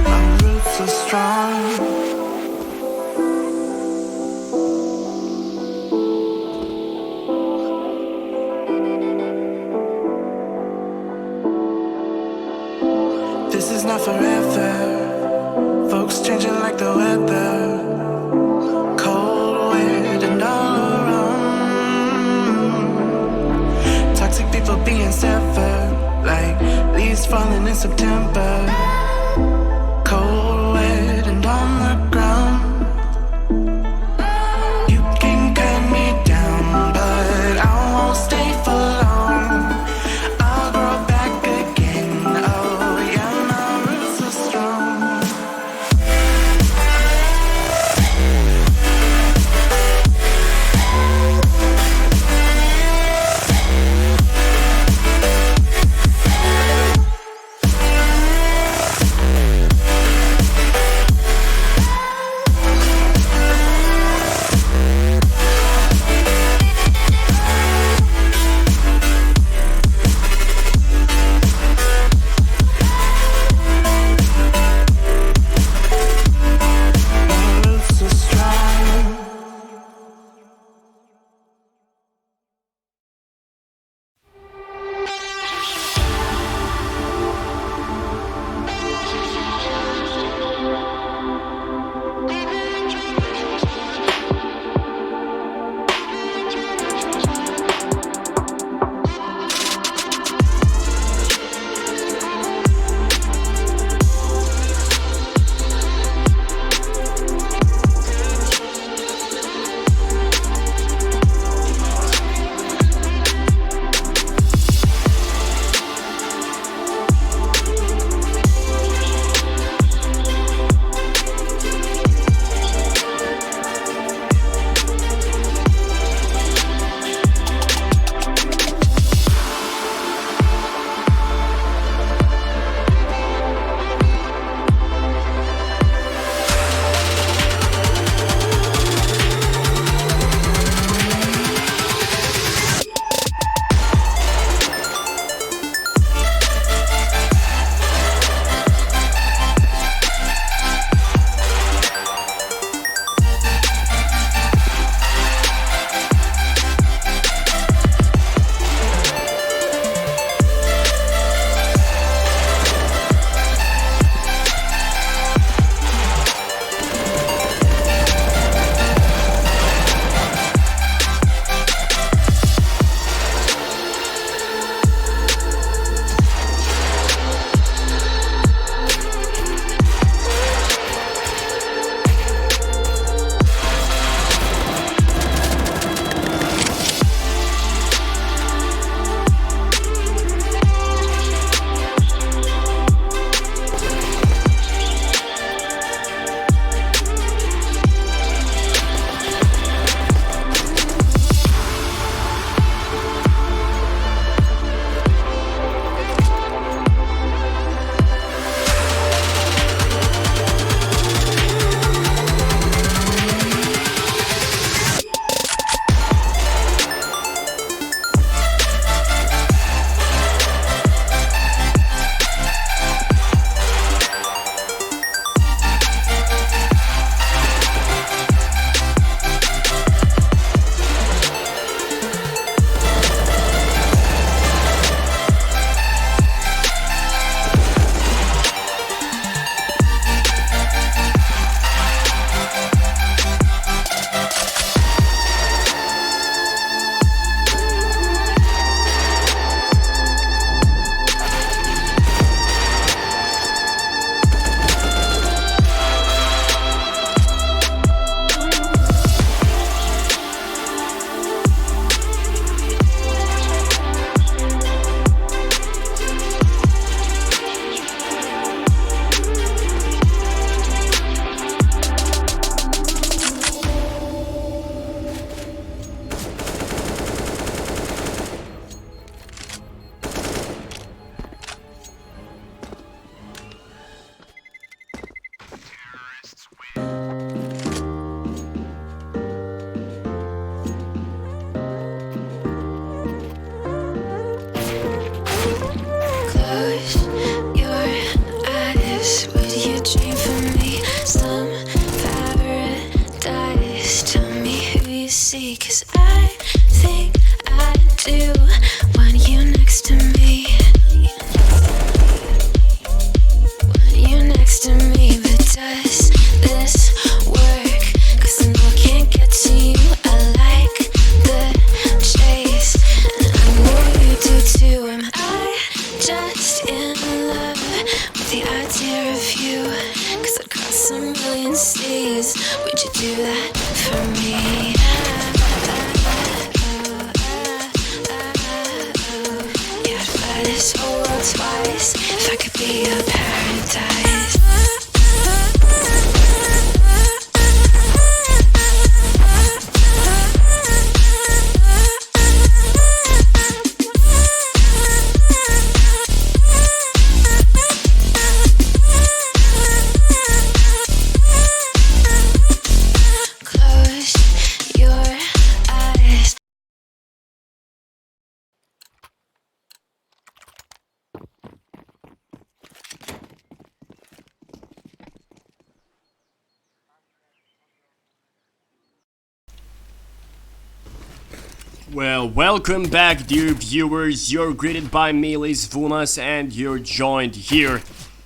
My roots are strong. This is not forever. Folks changing like the weather. Cold, wet, and all around. Toxic people being severed, like leaves falling in September. Cold, wet, and on the ground. You can cut me down, but I won't stay for long. I'll grow back again. Oh yeah, my roots are strong. 'cause I think I do want you next to me. Want you next to me, but does this work? 'Cause I know I can't get to you. I like the chase, and I know you do too. Am I just in love with the idea of you? 'Cause I'd cross a million seas. Would you do that for me? Yeah, I'd fly this whole world twice if I could be your paradise. Close your eyes. Well, welcome back, dear viewers. You're greeted by me, Liz Vunas, and you're joined here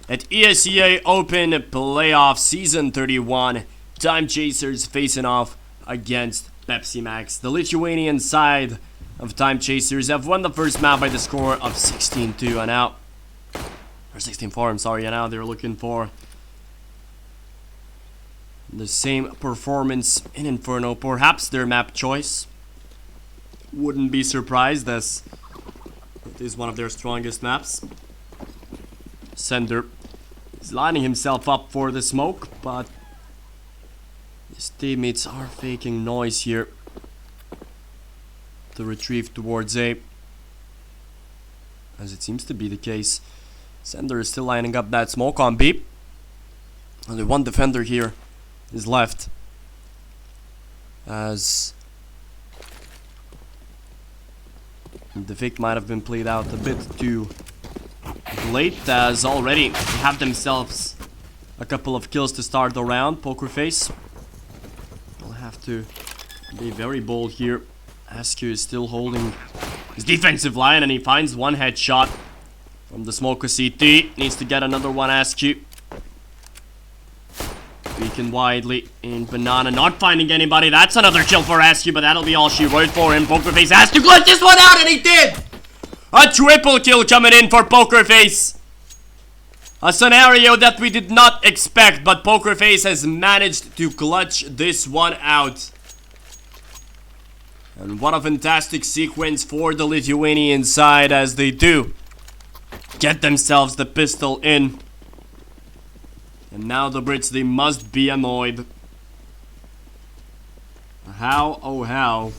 at ESEA Open Playoff Season 31. Timechasers facing off against Pepsi Max. The Lithuanian side of Timechasers have won the first map by the score of 16-2, and now, or 16-4, I'm sorry, and now they're looking for the same performance in Inferno, perhaps their map choice. Wouldn't be surprised, as it is one of their strongest maps. Sender is lining himself up for the smoke, but his teammates are faking noise here to retrieve towards A, as it seems to be the case. Sender is still lining up that smoke on B. Only one defender here is left, as the fake might have been played out a bit too late, as already they have themselves a couple of kills to start the round. Poker Face will have to be very bold here. Askew is still holding his defensive line, and he finds one headshot from the smoke of CT. Needs to get another one, Askew. Peeking widely in Banana, not finding anybody. That's another kill for Askew, but that'll be all she wrote for him. Poker Face has to clutch this one out, and he did! A triple kill coming in for Poker Face. A scenario that we did not expect, but Poker Face has managed to clutch this one out. And what a fantastic sequence for the Lithuanian side, as they do get themselves the pistol in. And now the Brits, they must be annoyed. How, oh how,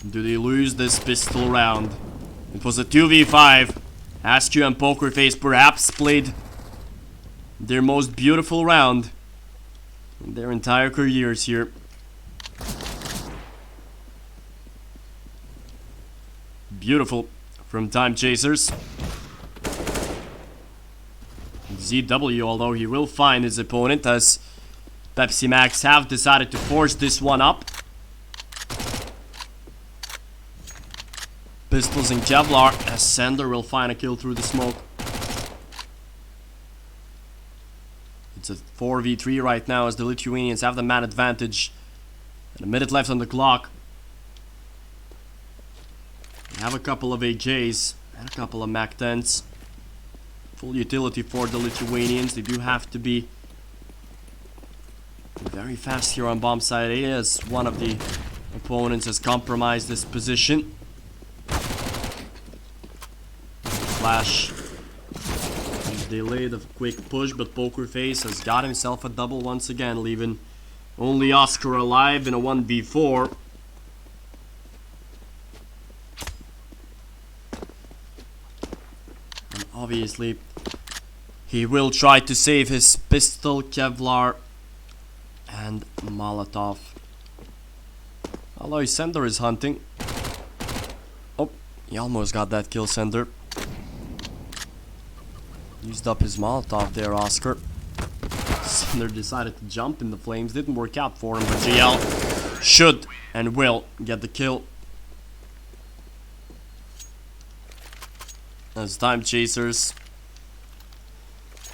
do they lose this pistol round? It was a 2v5. Askew and Poker Face perhaps played their most beautiful round in their entire careers here. Beautiful from Timechasers. ZW, although he will find his opponent, as Pepsi Max have decided to force this one up. Pistols and Kevlar, as Sender will find a kill through the smoke. It's a 4v3 right now, as the Lithuanians have the man advantage. And a minute left on the clock. They have a couple of AKs and a couple of Mac 10s. Full utility for the Lithuanians. They do have to be very fast here on bomb side A, as one of the opponents has compromised this position. Flash delayed a quick push, but Poker Face has got himself a double once again, leaving only Oscar alive in a 1v4. And obviously he will try to save his pistol, Kevlar, and Molotov. Although Sender is hunting. Oh, he almost got that kill, Sender. Used up his Molotov there, Oscar. They decided to jump in the flames. Didn't work out for him, but GL should and will get the kill. As Timechasers,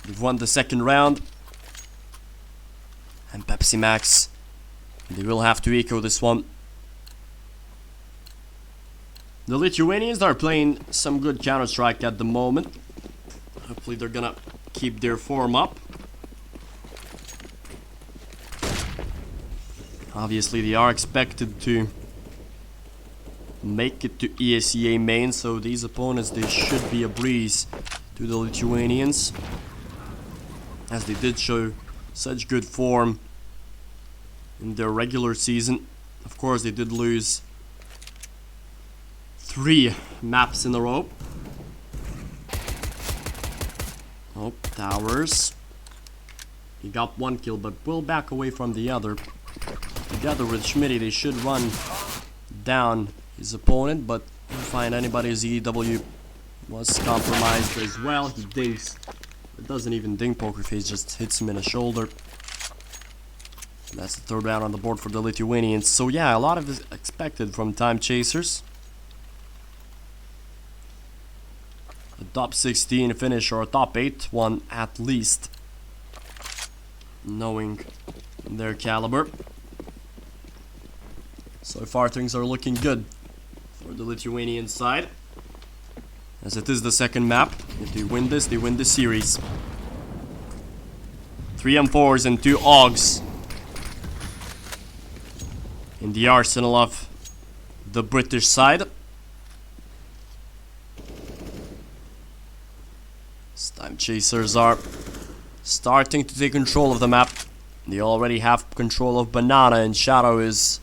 they've won the second round. And Pepsi Max, they will have to echo this one. The Lithuanians are playing some good Counter-Strike at the moment. Hopefully they're gonna keep their form up. Obviously they are expected to make it to ESEA main, so these opponents, they should be a breeze to the Lithuanians, as they did show such good form in their regular season. Of course they did lose 3 maps in a row. Oh, towers. He got 1 kill, but will back away from the other. Together with Schmitty, they should run down his opponent, but didn't find anybody. ZW was compromised as well. He dinks. It doesn't even ding Pokerface, just hits him in the shoulder. That's the third round on the board for the Lithuanians. So yeah, a lot of is expected from Timechasers. A top 16 finish or a top 8 one at least, knowing their caliber. So far things are looking good for the Lithuanian side, as it is the second map. If they win this, they win the series. 3 M4s and 2 AUGs in the arsenal of the British side. Timechasers are starting to take control of the map. They already have control of Banana, and Shadow is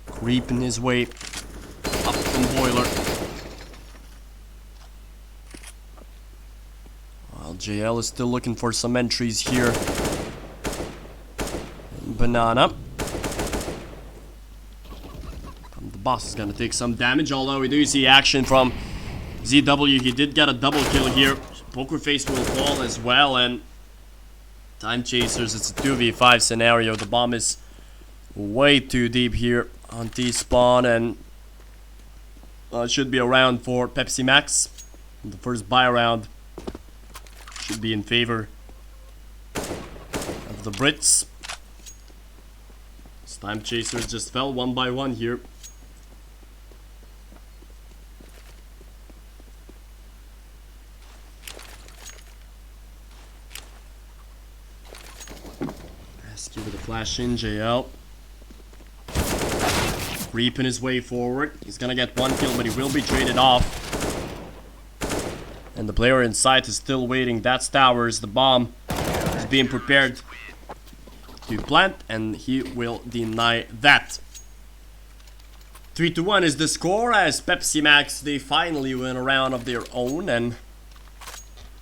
creeping his way up from Boiler. While JL is still looking for some entries here. And Banana. The boss is gonna take some damage, although we do see action from ZW. He did get a double kill here. Pokerface will fall as well, and Timechasers, it's a 2v5 scenario. The bomb is way too deep here on T-spawn, and it should be around for Pepsi Max. The first buy round should be in favor of the Brits. Timechasers just fell 1 by 1 here. With a flash in, JL reaping his way forward. He's gonna get 1 kill, but he will be traded off. And the player inside is still waiting. That's Towers. The bomb is being prepared to plant, and he will deny that. 3-1 is the score, as Pepsi Max, they finally win a round of their own, and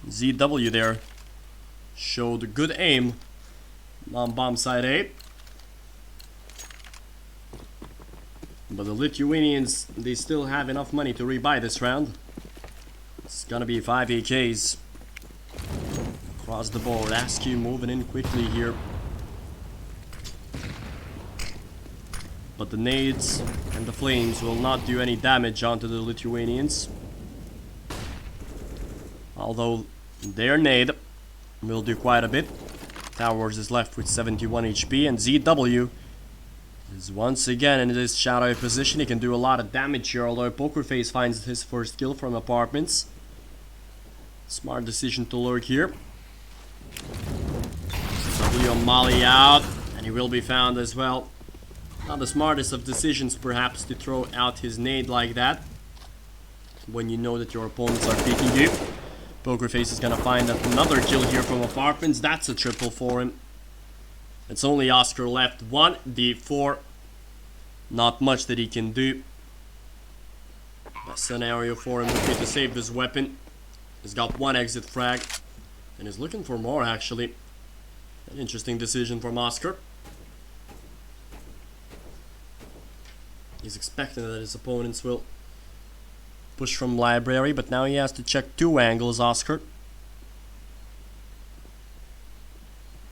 ZW there showed good aim on bomb side A. But the Lithuanians, they still have enough money to rebuy this round. It's gonna be 5 AKs across the board. Askew moving in quickly here. But the nades and the flames will not do any damage onto the Lithuanians. Although their nade will do quite a bit. Towers is left with 71 HP, and ZW is once again in this shadowy position. He can do a lot of damage here, although Pokerface finds his first kill from apartments. Smart decision to lurk here. W on Molly out, and he will be found as well. Not the smartest of decisions perhaps to throw out his nade like that when you know that your opponents are peeking you. Pokerface is gonna find another kill here from apartments. That's a triple for him. It's only Oscar left. 1d4. Not much that he can do. Best scenario for him would be to save this weapon. He's got 1 exit frag, and is looking for more actually. An interesting decision from Oscar. He's expecting that his opponents will push from library, but now he has to check 2 angles, Oscar.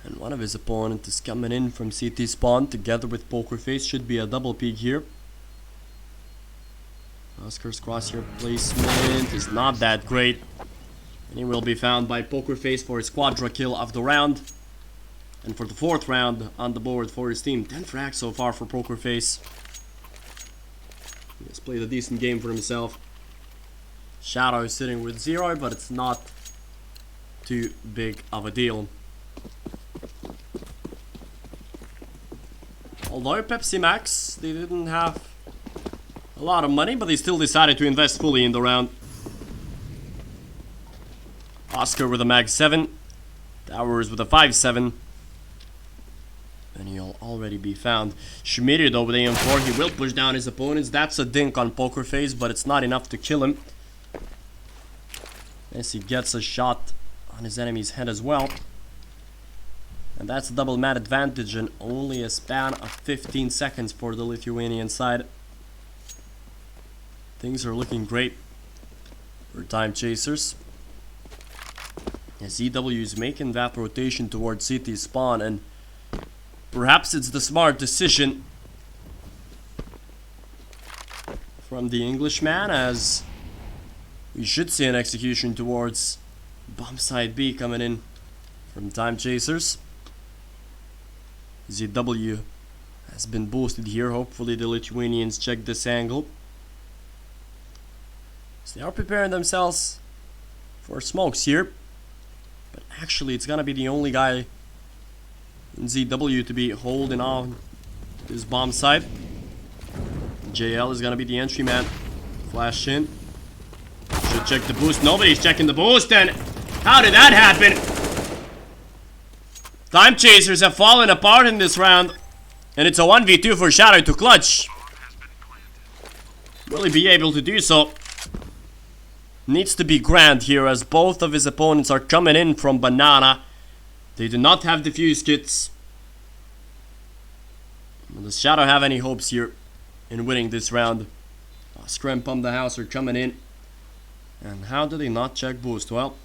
And One of his opponent is coming in from CT spawn together with Pokerface. Should be a double peek here. Oscar's crosshair placement is not that great. And he will be found by Pokerface for his quadra kill of the round. And for the 4th round on the board for his team. 10 frags so far for Pokerface. He has played a decent game for himself. Shadow is sitting with 0, but it's not too big of a deal. Although Pepsi Max, they didn't have a lot of money, but they still decided to invest fully in the round. Oscar with a mag 7. Towers with a 5-7. And he'll already be found. Schmidt though with AM4, he will push down his opponents. That's a dink on Pokerface, but it's not enough to kill him. As he gets a shot on his enemy's head as well. And that's a double mat advantage and only a span of 15 seconds for the Lithuanian side. Things are looking great for Timechasers. As EW is making that rotation towards CT spawn, and perhaps it's the smart decision from the Englishman, as we should see an execution towards bomb side B coming in from Timechasers. ZW has been boosted here. Hopefully the Lithuanians check this angle. So they are preparing themselves for smokes here. But actually it's gonna be the only guy in ZW to be holding on this bomb site. JL is gonna be the entry man. Flash in. Should check the boost. Nobody's checking the boost, and how did that happen? Timechasers have fallen apart in this round, and it's a 1v2 for Shadow to clutch. Will he be able to do so? Needs to be grand here, as both of his opponents are coming in from banana. They do not have defuse kits. Does Shadow have any hopes here in winning this round? Oscar and Pump the House are coming in. And how do they not check boost? Well,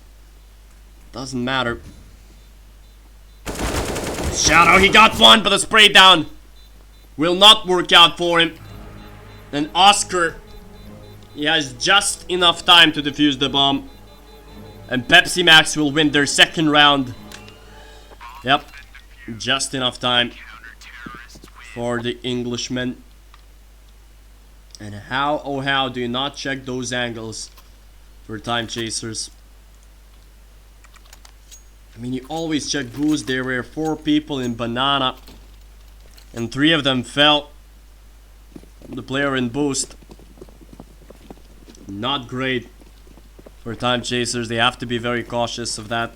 doesn't matter. Shadow, he got one, but the spray down will not work out for him. And Oscar, he has just enough time to defuse the bomb. And Pepsi Max will win their 2nd round. Yep, just enough time for the Englishman. And how, oh how, do you not check those angles for Timechasers? I mean, you always check boost. There were 4 people in banana, and 3 of them fell. The player in boost. Not great for Timechasers. They have to be very cautious of that.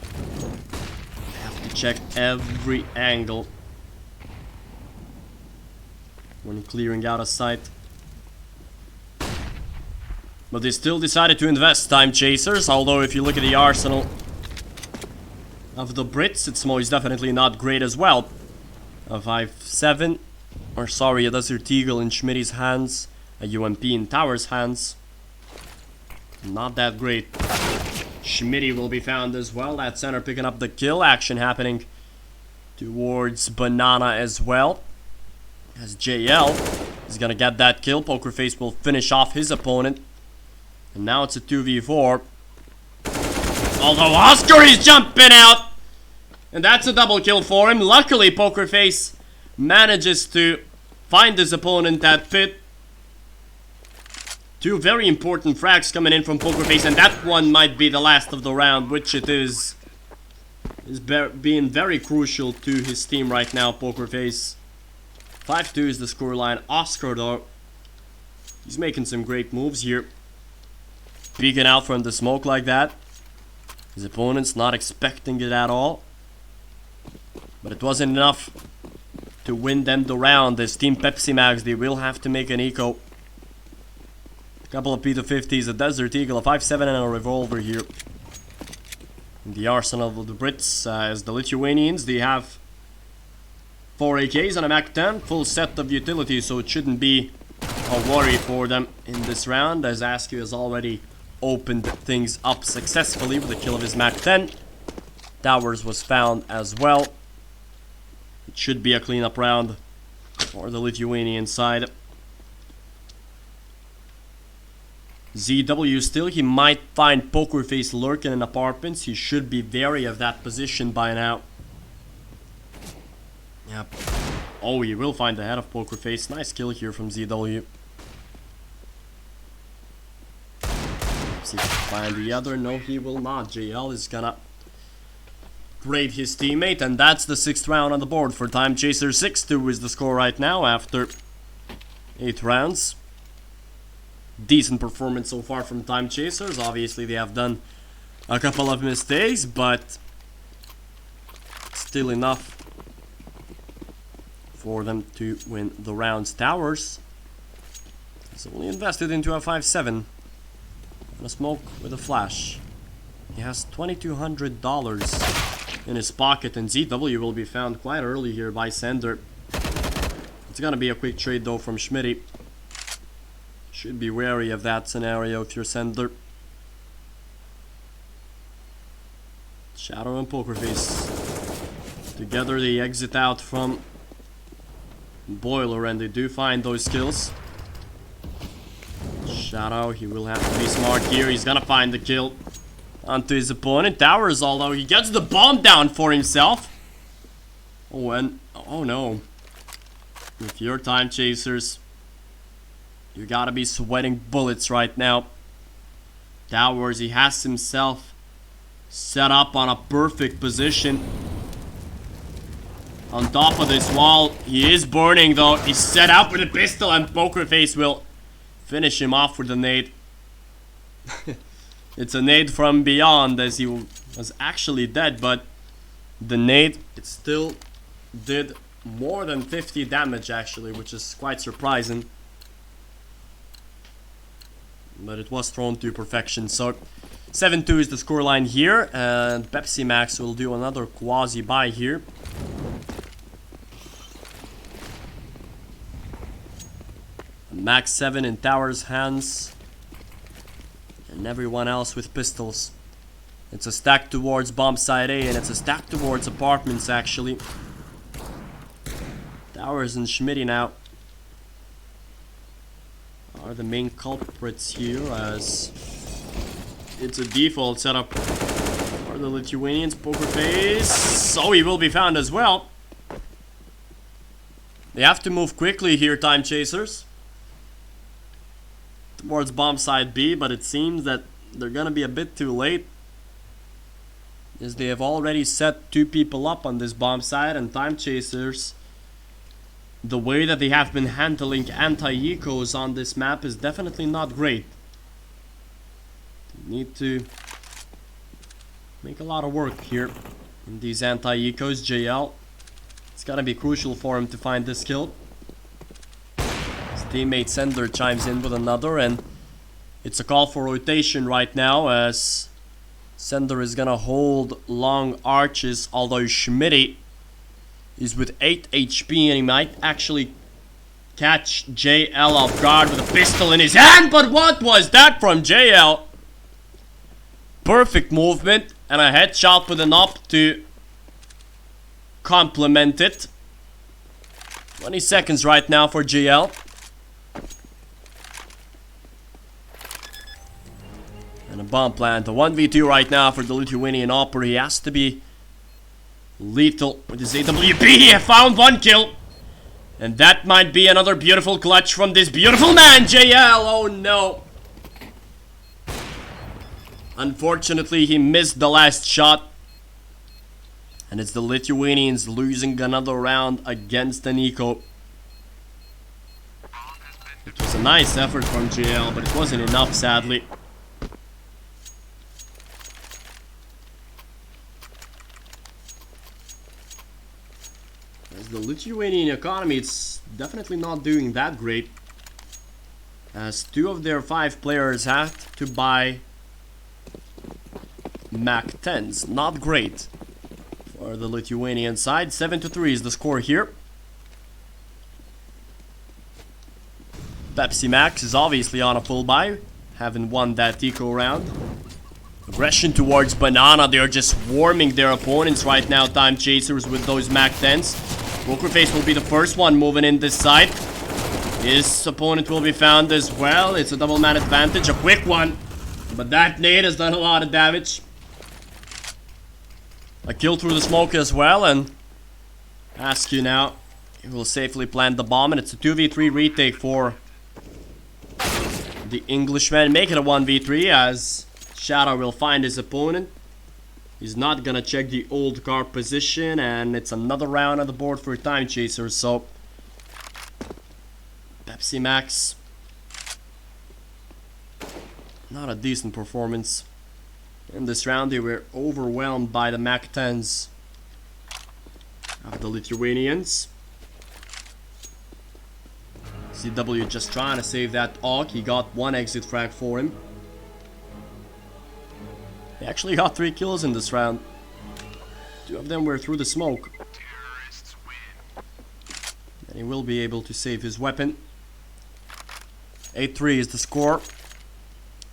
They have to check every angle when clearing out a site. But they still decided to invest, Timechasers. Although if you look at the arsenal of the Brits, it's most definitely not great as well. A 5-7, or sorry, a Desert Eagle in Schmidt's hands, a UMP in Tower's hands. Not that great. Schmidt will be found as well. That center picking up the kill. Action happening towards banana as well. As JL is gonna get that kill. Pokerface will finish off his opponent. And now it's a 2v4. Although Oscar is jumping out. And that's a double kill for him. Luckily, Pokerface manages to find his opponent at pit. 2 very important frags coming in from Pokerface, and that one might be the last of the round, which it is. Being very crucial to his team right now, Pokerface. 5-2 is the scoreline. Oscar, though, he's making some great moves here. Peeking out from the smoke like that. His opponent's not expecting it at all. But it wasn't enough to win them the round. This Team Pepsi Max, they will have to make an eco. A couple of P250s, a Desert Eagle, a 5-7 and a revolver here. In the arsenal of the Brits, as the Lithuanians, they have 4 AKs and a Mac-10, full set of utilities, so it shouldn't be a worry for them in this round, as Askew has already opened things up successfully with the kill of his Mac-10. Towers was found as well. It should be a cleanup round for the Lithuanian side. ZW still, he might find Poker Face lurking in apartments. He should be wary of that position by now. Yep. Oh, he will find the head of Poker Face. Nice kill here from ZW. See if he can find the other. No, he will not. JL is gonna grade his teammate, and that's the 6th round on the board for Timechasers. 6-2 is the score right now after 8 rounds. Decent performance so far from Timechasers. Obviously, they have done a couple of mistakes, but still enough for them to win the rounds. Towers is only invested into a 5-7 and a smoke with a flash. He has $2,200 in his pocket, and ZW will be found quite early here by Sender. It's gonna be a quick trade though from Schmitty. Should be wary of that scenario if you're Sender. Shadow and Poker Face together, they exit out from Boiler, and they do find those kills. Shadow, he will have to be smart here. He's gonna find the kill onto his opponent. Towers, although he gets the bomb down for himself. Oh, and oh no. If you're Timechasers, you gotta be sweating bullets right now. Towers, he has himself set up on a perfect position. On top of this wall, he is burning though. He's set up with a pistol, and Poker Face will finish him off with a nade. It's a nade from beyond, as he was actually dead, but the nade, it still did more than 50 damage actually, which is quite surprising. But it was thrown to perfection. So 7-2 is the scoreline here, and Pepsi Max will do another quasi buy here. Max 7 in Towers' hands, and everyone else with pistols. It's a stack towards bomb side A, and it's a stack towards apartments actually. Towers and Schmitty now are the main culprits here, as it's a default setup for the Lithuanians. Poker Face, so he will be found as well. They have to move quickly here, Timechasers, towards bomb side B, but it seems that they're gonna be a bit too late, as they have already set 2 people up on this bomb side, and Timechasers, the way that they have been handling anti-ecos on this map is definitely not great. They need to make a lot of work here in these anti-ecos. JL, it's gonna be crucial for him to find this kill. His teammate Sender chimes in with another, and it's a call for rotation right now, as Sender is gonna hold long arches, although Schmitty is with 8 HP, and he might actually catch JL off guard with a pistol in his hand. But what was that from JL? Perfect movement and a headshot with an up to complement it. 20 seconds right now for JL. And a bomb plant. A 1v2 right now for the Lithuanian Opera. He has to be lethal with his AWP. He found 1 kill, and that might be another beautiful clutch from this beautiful man, JL. Oh no. Unfortunately, he missed the last shot, and it's the Lithuanians losing another round against an eco. It was a nice effort from JL, but it wasn't enough, sadly. The Lithuanian economy, it's definitely not doing that great, as 2 of their 5 players had to buy Mac 10s. Not great for the Lithuanian side. 7-3 is the score here. Pepsi Max is obviously on a full buy, having won that eco round. Aggression towards Banana, they're just swarming their opponents right now, Timechasers, with those Mac 10s. Poker Face will be the first one moving in this side. His opponent will be found as well. It's a double man advantage, a quick one. But that nade has done a lot of damage. A kill through the smoke as well, and Askew now, he will safely plant the bomb, and it's a 2v3 retake for the Englishman. Make it a 1v3 as Shadow will find his opponent. He's not gonna check the old card position, and it's another round on the board for Timechasers. So Pepsi Max, not a decent performance in this round. They were overwhelmed by the Mac 10s of the Lithuanians. CW just trying to save that AUG. He got one exit frag for him. He actually got 3 kills in this round. 2 of them were through the smoke. And he will be able to save his weapon. 8-3 is the score.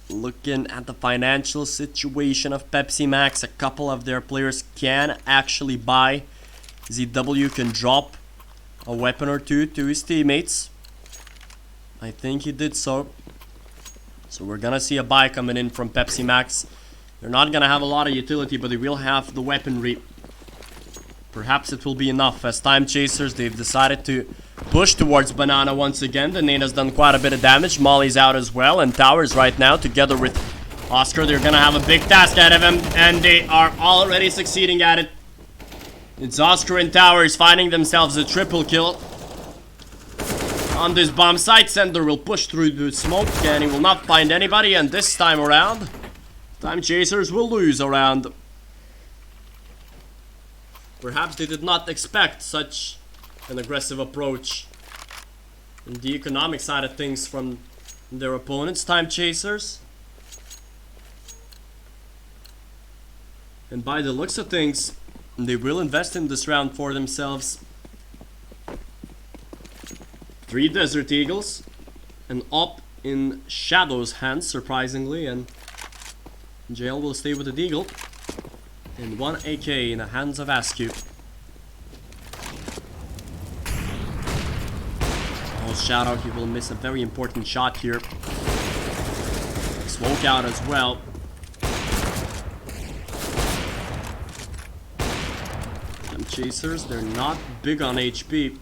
Looking at the financial situation of Pepsi Max, a couple of their players can actually buy. ZW can drop a weapon or two to his teammates. I think he did so. So we're gonna see a buy coming in from Pepsi Max. They're not gonna have a lot of utility, but they will have the weaponry. Perhaps it will be enough. As Timechasers, they've decided to push towards Banana once again. The nade has done quite a bit of damage. Molly's out as well, and Towers right now, together with Oscar, they're gonna have a big task ahead of him, and they are already succeeding at it. It's Oscar and Towers finding themselves a triple kill. On this bomb site, Sender will push through the smoke, and he will not find anybody, and this time around, Timechasers will lose a round. Perhaps they did not expect such an aggressive approach in the economic side of things from their opponents, Timechasers. And by the looks of things, they will invest in this round for themselves. 3 Desert Eagles, and up in Shadow's hands, surprisingly, and JL will stay with the Deagle. And 1 AK in the hands of Askew. Oh, Shadow, he will miss a very important shot here. Smoke out as well. Chasers, they're not big on HP,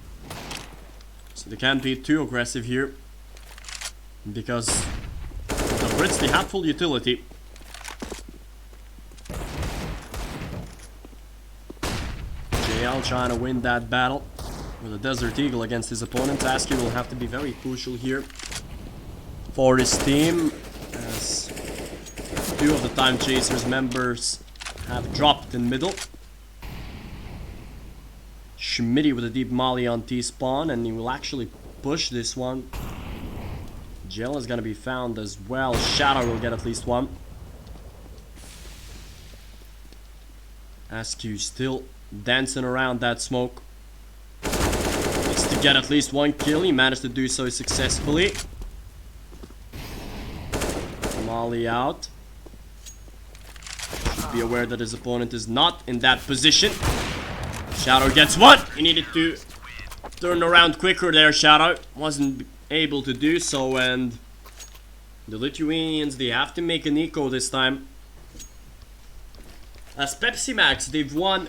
so they can't be too aggressive here, because the Brits, they have full utility. JL trying to win that battle with a Desert Eagle against his opponent. Askew will have to be very crucial here for his team, as 2 of the Timechasers members have dropped in middle. Schmitty with a deep molly on T-spawn, and he will actually push this one. Gel is gonna be found as well. Shadow will get at least one. Askew still dancing around that smoke. Needs to get at least 1 kill. He managed to do so successfully. Molly out. Should be aware that his opponent is not in that position. Shadow gets one. He needed to turn around quicker there, Shadow. Wasn't able to do so, and the Lithuanians, they have to make an eco this time. As Pepsi Max, they've won,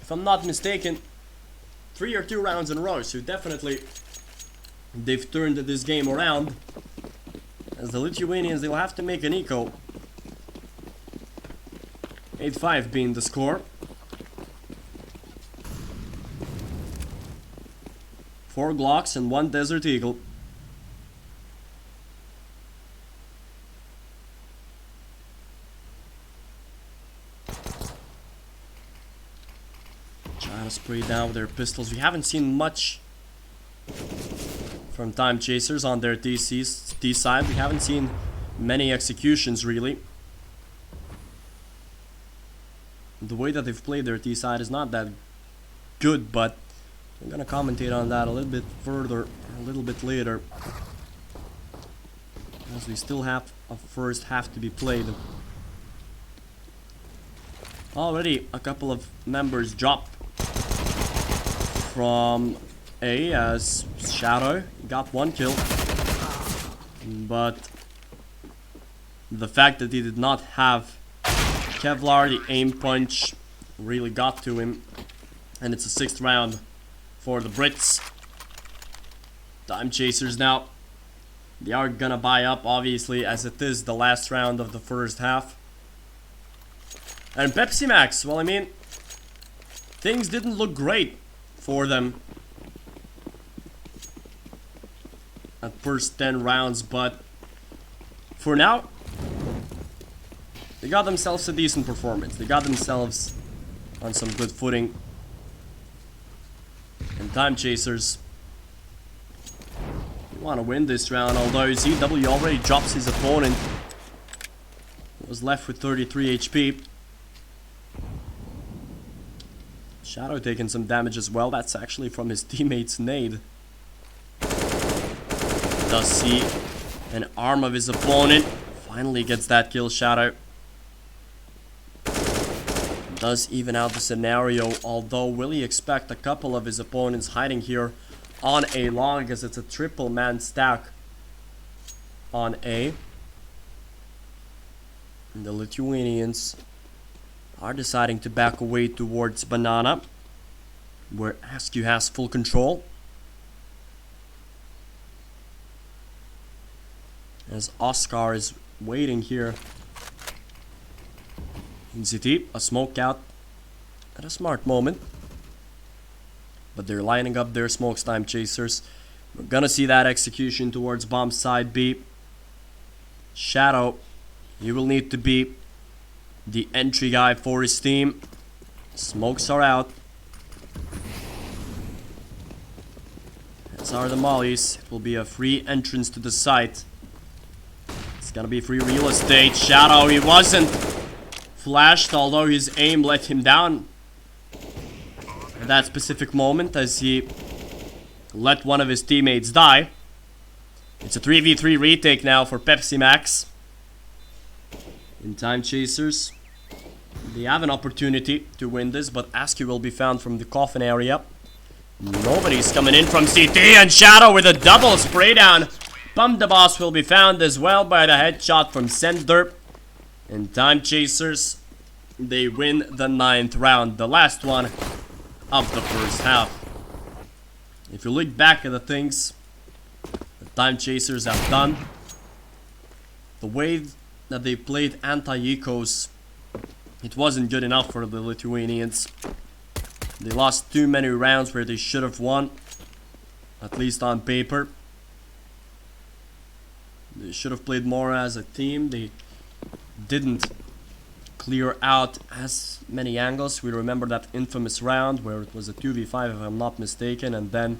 if I'm not mistaken, 3 or 2 rounds in a row, so definitely they've turned this game around. As the Lithuanians, they'll have to make an eco. 8-5 being the score. 4 Glocks and 1 Desert Eagle. Trying to spray down with their pistols. We haven't seen much from Timechasers on their D side. We haven't seen many executions really. The way that they've played their T side is not that good, but I'm gonna commentate on that a little bit further, a little bit later, as we still have a first half to be played. Already a couple of members dropped from A as Shadow got 1 kill. But the fact that he did not have Kevlar, the aim punch, really got to him. And it's a 6th round for the Brits. Timechasers now. They are gonna buy up, obviously, as it is the last round of the first half. And Pepsi Max, well, I mean, things didn't look great for them at first 10 rounds, but for now, they got themselves a decent performance. They got themselves on some good footing. And Timechasers want to win this round, although ZW already drops his opponent. He was left with 33 HP. Shadow taking some damage as well. That's actually from his teammate's nade. Does see an arm of his opponent. Finally gets that kill, Shadow. Does even out the scenario, although will he expect a couple of his opponents hiding here on A long, as it's a triple man stack on A. And the Lithuanians are deciding to back away towards Banana, where Askew has full control. As Oscar is waiting here in CT, a smoke out at a smart moment. But they're lining up their smokes, Timechasers. We're gonna see that execution towards bomb side B. Shadow, he will need to be the entry guy for his team. Smokes are out. As are the mollies. It will be a free entrance to the site. It's gonna be free real estate. Shadow, he wasn't flashed, although his aim let him down at that specific moment as he let one of his teammates die. It's a 3v3 retake now for Pepsi Max. In Timechasers, they have an opportunity to win this, but Askew will be found from the coffin area. Nobody's coming in from CT, and Shadow with a double spray down. Pump the Boss will be found as well by the headshot from Sender. And Timechasers, they win the 9th round, the last one of the first half. If you look back at the things the Timechasers have done, the way that they played anti-ecos, it wasn't good enough for the Lithuanians. They lost too many rounds where they should have won, at least on paper. They should have played more as a team. They didn't clear out as many angles. We remember that infamous round where it was a 2v5 if I'm not mistaken, and then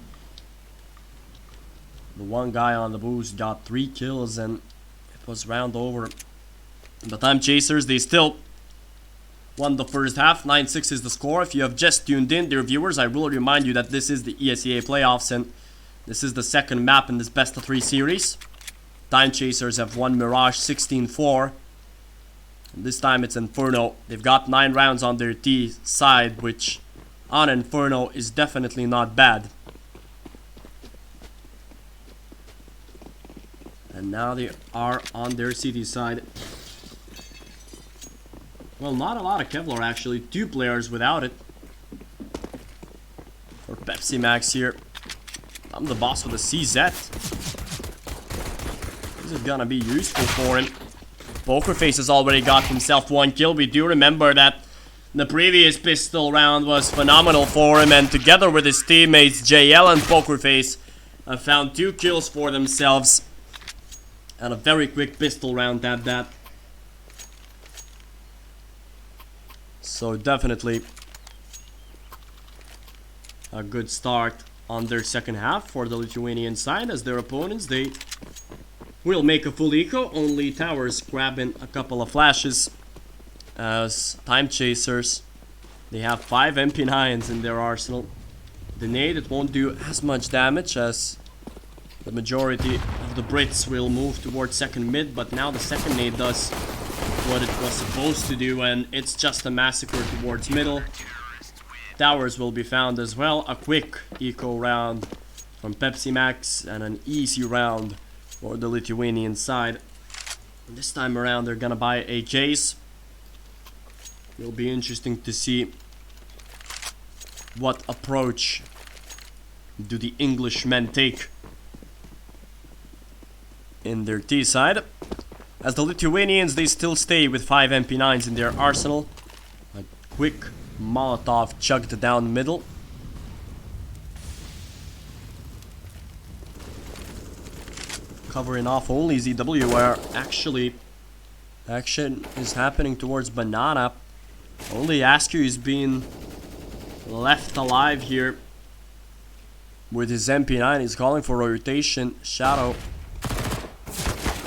the one guy on the boost got 3 kills and it was round over. The Timechasers, they still won the first half. 9-6 is the score. If you have just tuned in, dear viewers, I will remind you that this is the ESEA playoffs and this is the second map in this best of 3 series. Timechasers have won Mirage 16-4. This time it's Inferno. They've got 9 rounds on their T side, which on Inferno is definitely not bad. And now they are on their CT side. Well, not a lot of Kevlar actually. 2 players without it. For Pepsi Max here. I'm the boss with a CZ. This is gonna be useful for him. Pokerface has already got himself 1 kill. We do remember that the previous pistol round was phenomenal for him, and together with his teammates JL and Pokerface have found 2 kills for themselves. And a very quick pistol round at that. So definitely a good start on their second half for the Lithuanian side, as their opponents, they will make a full eco. Only Towers grabbing a couple of flashes, as Timechasers, they have 5 MP9s in their arsenal. The nade, it won't do as much damage as the majority of the Brits will move towards second mid, but now the second nade does what it was supposed to do, and it's just a massacre towards middle. towers will be found as well. A quick eco round from Pepsi Max and an easy round for the Lithuanian side. This time around they're gonna buy AKs. It'll be interesting to see what approach do the Englishmen take in their T side. As the Lithuanians, they still stay with 5 MP9s in their arsenal. A quick Molotov chugged down the middle. Covering off only ZW, where actually action is happening towards Banana. Only Askew is being left alive here with his MP9. He's calling for rotation. Shadow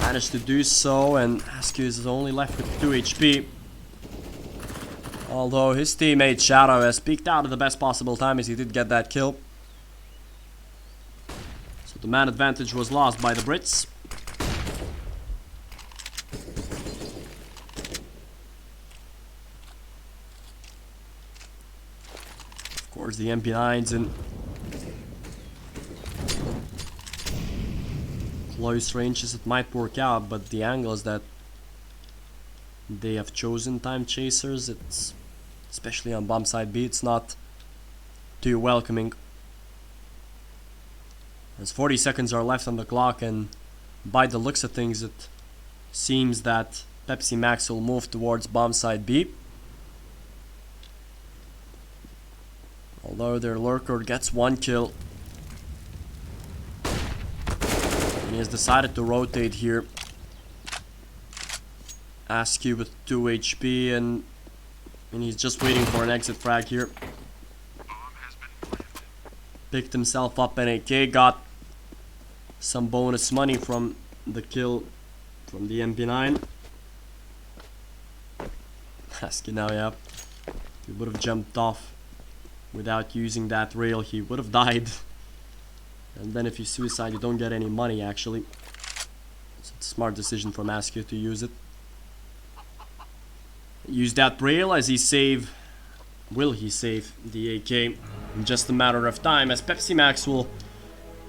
managed to do so, and Askew is only left with 2 HP. Although his teammate Shadow has peeked out at the best possible time, as he did get that kill. So the man advantage was lost by the Brits. Of course, the MP9s in close ranges, it might work out, but the angles that they have chosen, Timechasers, it's especially on bomb side B, it's not too welcoming. As 40 seconds are left on the clock, and by the looks of things it seems that Pepsi Max will move towards bomb side B. Although their lurker gets 1 kill. And he has decided to rotate here. Askew with 2 HP, and he's just waiting for an exit frag here. Picked himself up an AK, got some bonus money from the kill from the MP9. Askew now, yeah. He would have jumped off without using that rail, he would have died. And then if you suicide, you don't get any money actually. So it's a smart decision from Askew to use it. Use that rail as he save. Will he save the AK in just a matter of time, as Pepsi Max will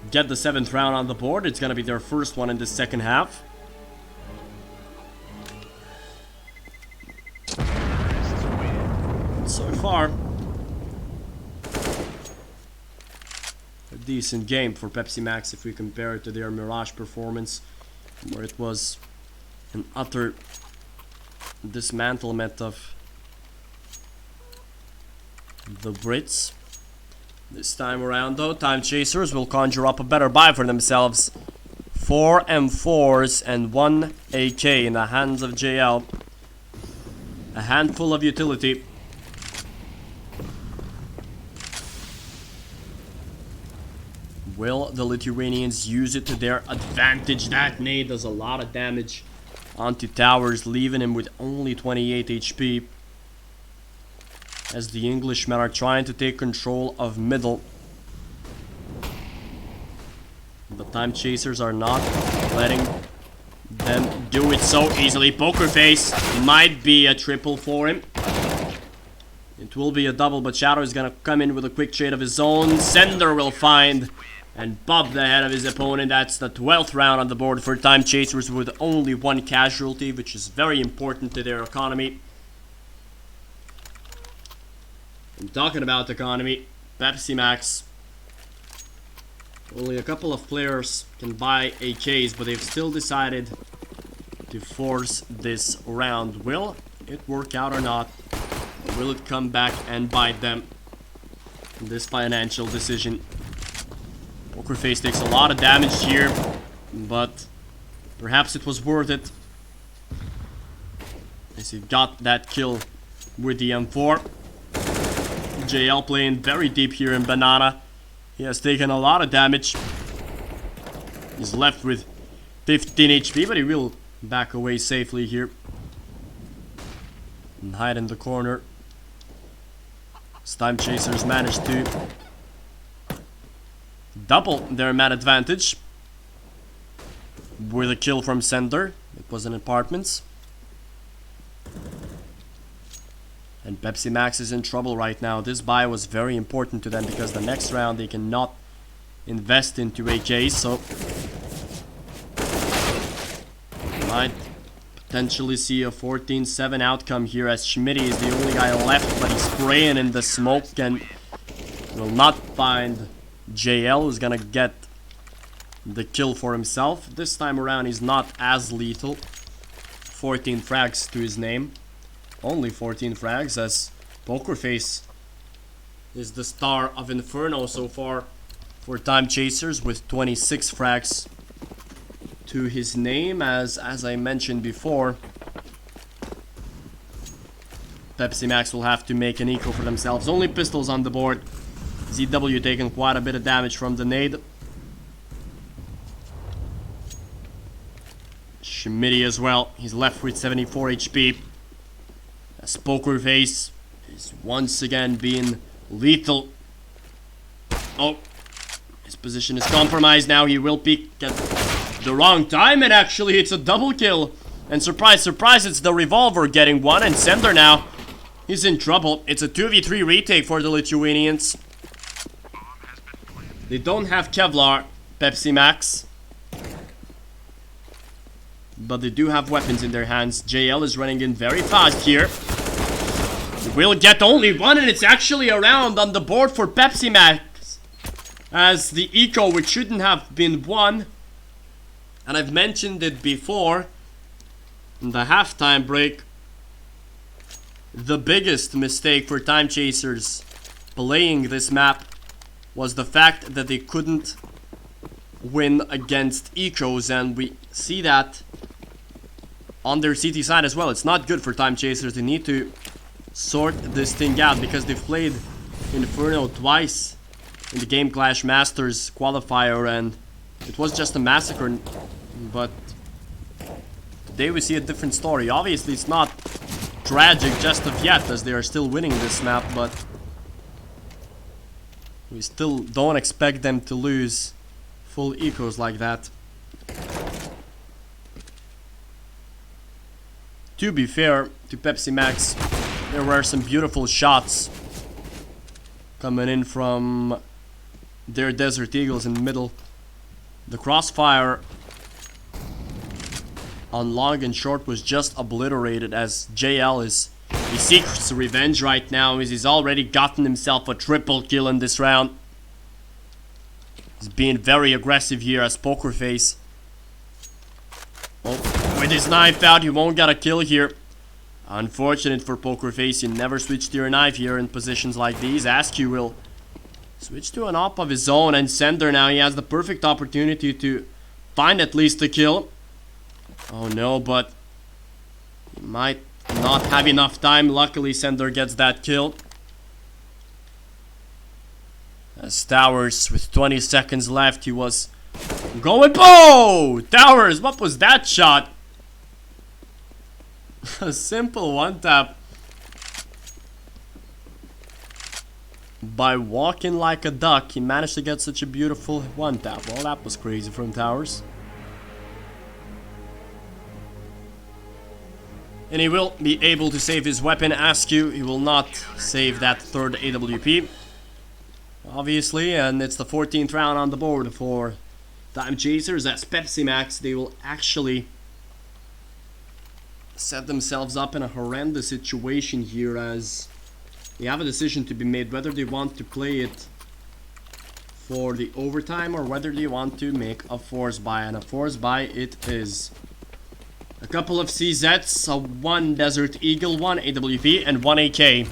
get the 7th round on the board. It's gonna be their first one in the second half. So far, a decent game for Pepsi Max if we compare it to their Mirage performance, where it was an utter dismantlement of the Brits. This time around though, Timechasers will conjure up a better buy for themselves. 4 M4s and 1 AK in the hands of JL. A handful of utility. Will the Lithuanians use it to their advantage? That nade does a lot of damage onto towers, leaving him with only 28 HP. As the Englishmen are trying to take control of middle. The Timechasers are not letting them do it so easily. Poker Face might be a triple for him. It will be a double, but Shadow is gonna come in with a quick trade of his own. Sender will find and bob the head of his opponent. That's the 12th round on the board for Timechasers with only 1 casualty, which is very important to their economy. I'm talking about economy. Pepsi Max. Only a couple of players can buy AKs, but they've still decided to force this round. Will it work out or not? Will it come back and bite them? This financial decision. Poker Face takes a lot of damage here, but perhaps it was worth it, as he got that kill with the M4. JL playing very deep here in Banana. He has taken a lot of damage. He's left with 15 HP, but he will back away safely here and hide in the corner. This Timechasers managed to double their man advantage with a kill from Sender. It was in apartments. And Pepsi Max is in trouble right now. This buy was very important to them because the next round they cannot invest into AK, so might potentially see a 14-7 outcome here as Schmitty is the only guy left, but he's spraying in the smoke and will not find JL, who's gonna get the kill for himself. This time around he's not as lethal. 14 frags to his name. Only 14 frags, as Pokerface is the star of Inferno so far for Timechasers with 26 frags to his name. As I mentioned before, Pepsi Max will have to make an eco for themselves. Only pistols on the board. ZW taking quite a bit of damage from the nade. Schmitty as well. He's left with 74 HP. As Pokerface is once again being lethal. Oh, his position is compromised now. He will peek at the wrong time, and actually it's a double kill. And surprise, surprise, it's the revolver getting one, and Sender now, he's in trouble. It's a 2v3 retake for the Lithuanians. They don't have Kevlar, Pepsi Max, but they do have weapons in their hands. JL is running in very fast here. Will get only one, and it's actually a round on the board for Pepsi Max, as the eco, which shouldn't have been won, and I've mentioned it before in the halftime break, the biggest mistake for Timechasers playing this map was the fact that they couldn't win against ecos, and we see that on their CT side as well. It's not good for Timechasers. They need to sort this thing out because they've played Inferno twice in the Game Clash Masters qualifier and it was just a massacre. But today we see a different story. Obviously it's not tragic just of yet, as they are still winning this map, but we still don't expect them to lose full ecos like that. To be fair to Pepsi Max, there were some beautiful shots coming in from their Desert Eagles in the middle. The crossfire on long and short was just obliterated, as JL he seeks revenge right now, as he's already gotten himself a triple kill in this round. He's being very aggressive here as Pokerface. Oh, with his knife out, he won't get a kill here. Unfortunate for Pokerface, you never switch to your knife here in positions like these. Askew will switch to an op of his own, and Sender now, he has the perfect opportunity to find at least a kill. Oh no, but he might not have enough time. Luckily Sender gets that kill. As Towers, with 20 seconds left, he was going. Oh! Towers, what was that shot? A simple one tap by walking like a duck. He managed to get such a beautiful one tap. Well, that was crazy from Towers. And he will be able to save his weapon. Askew, he will not save that third AWP, obviously, and it's the 14th round on the board for Timechasers. As Pepsi Max, they will actually set themselves up in a horrendous situation here, as they have a decision to be made whether they want to play it for the overtime or whether they want to make a force buy, and a force buy it is. A couple of CZs, one Desert Eagle, one AWP, and one AK.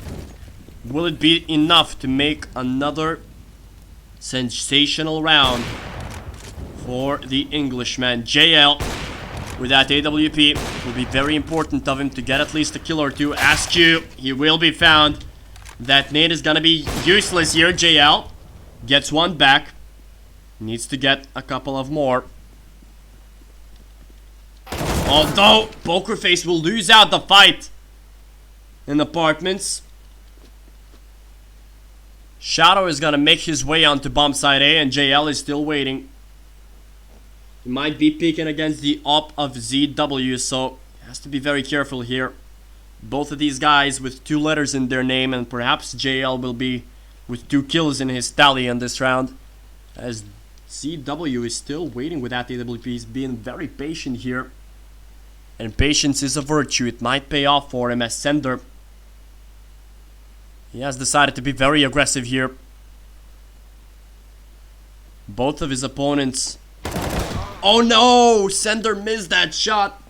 Will it be enough to make another sensational round for the Englishman? JL with that AWP will be very important of him to get at least a kill or two. Askew, he will be found. That nade is gonna be useless here. JL gets one back. Needs to get a couple of more. Although Pokerface will lose out the fight in apartments. Shadow is gonna make his way onto bomb site A, and JL is still waiting. He might be peeking against the op of ZW, so he has to be very careful here. Both of these guys with 2 letters in their name, and perhaps JL will be with 2 kills in his tally in this round. As CW is still waiting with that AWP. He's being very patient here. And patience is a virtue. It might pay off for him as Sender. He has decided to be very aggressive here. Both of his opponents. Oh no! Sender missed that shot.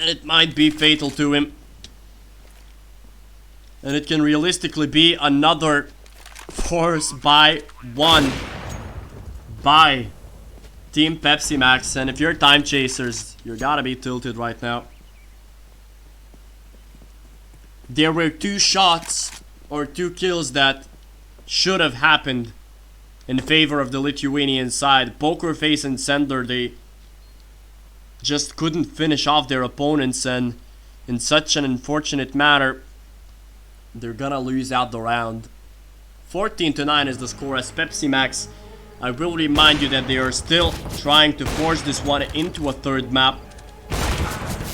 And it might be fatal to him. And it can realistically be another force by 1 by Team Pepsi Max. And if you're Timechasers, you gotta be tilted right now. There were 2 shots or 2 kills that should have happened in favor of the Lithuanian side. Pokerface and Sender, they just couldn't finish off their opponents, and in such an unfortunate manner, they're gonna lose out the round. 14-9 is the score as Pepsi Max. I will remind you that they are still trying to force this one into a 3rd map.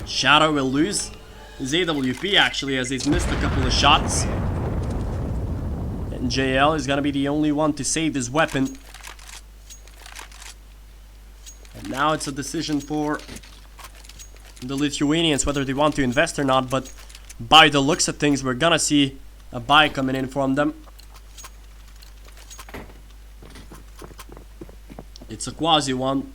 Shadow will lose his AWP actually, as he's missed a couple of shots. And JL is gonna be the only one to save his weapon. And now it's a decision for the Lithuanians whether they want to invest or not, but by the looks of things, we're gonna see a buy coming in from them. It's a quasi one,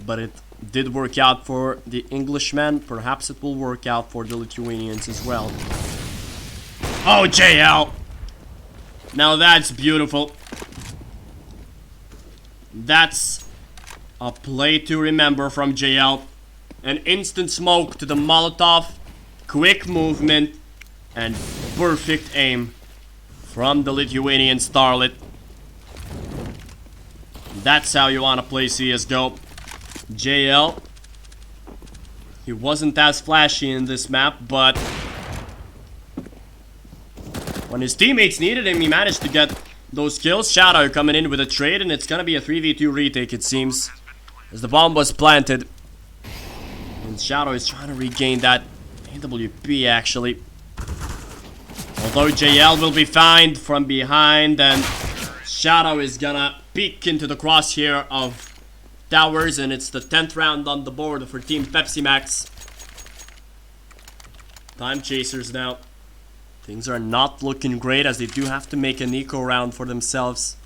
but it did work out for the Englishmen. Perhaps it will work out for the Lithuanians as well. Oh, JL! Now that's beautiful. That's a play to remember from JL. An instant smoke to the Molotov, quick movement, and perfect aim from the Lithuanian Starlet. That's how you want to play CSGO. JL, he wasn't as flashy in this map, but when his teammates needed him, he managed to get those kills. Shadow coming in with a trade, and it's gonna be a 3v2 retake, it seems, as the bomb was planted. And Shadow is trying to regain that AWP actually. Although JL will be fined from behind, and Shadow is gonna peek into the crosshair of Towers, and it's the 10th round on the board for Team Pepsi Max. Timechasers now. Things are not looking great, as they do have to make an eco round for themselves.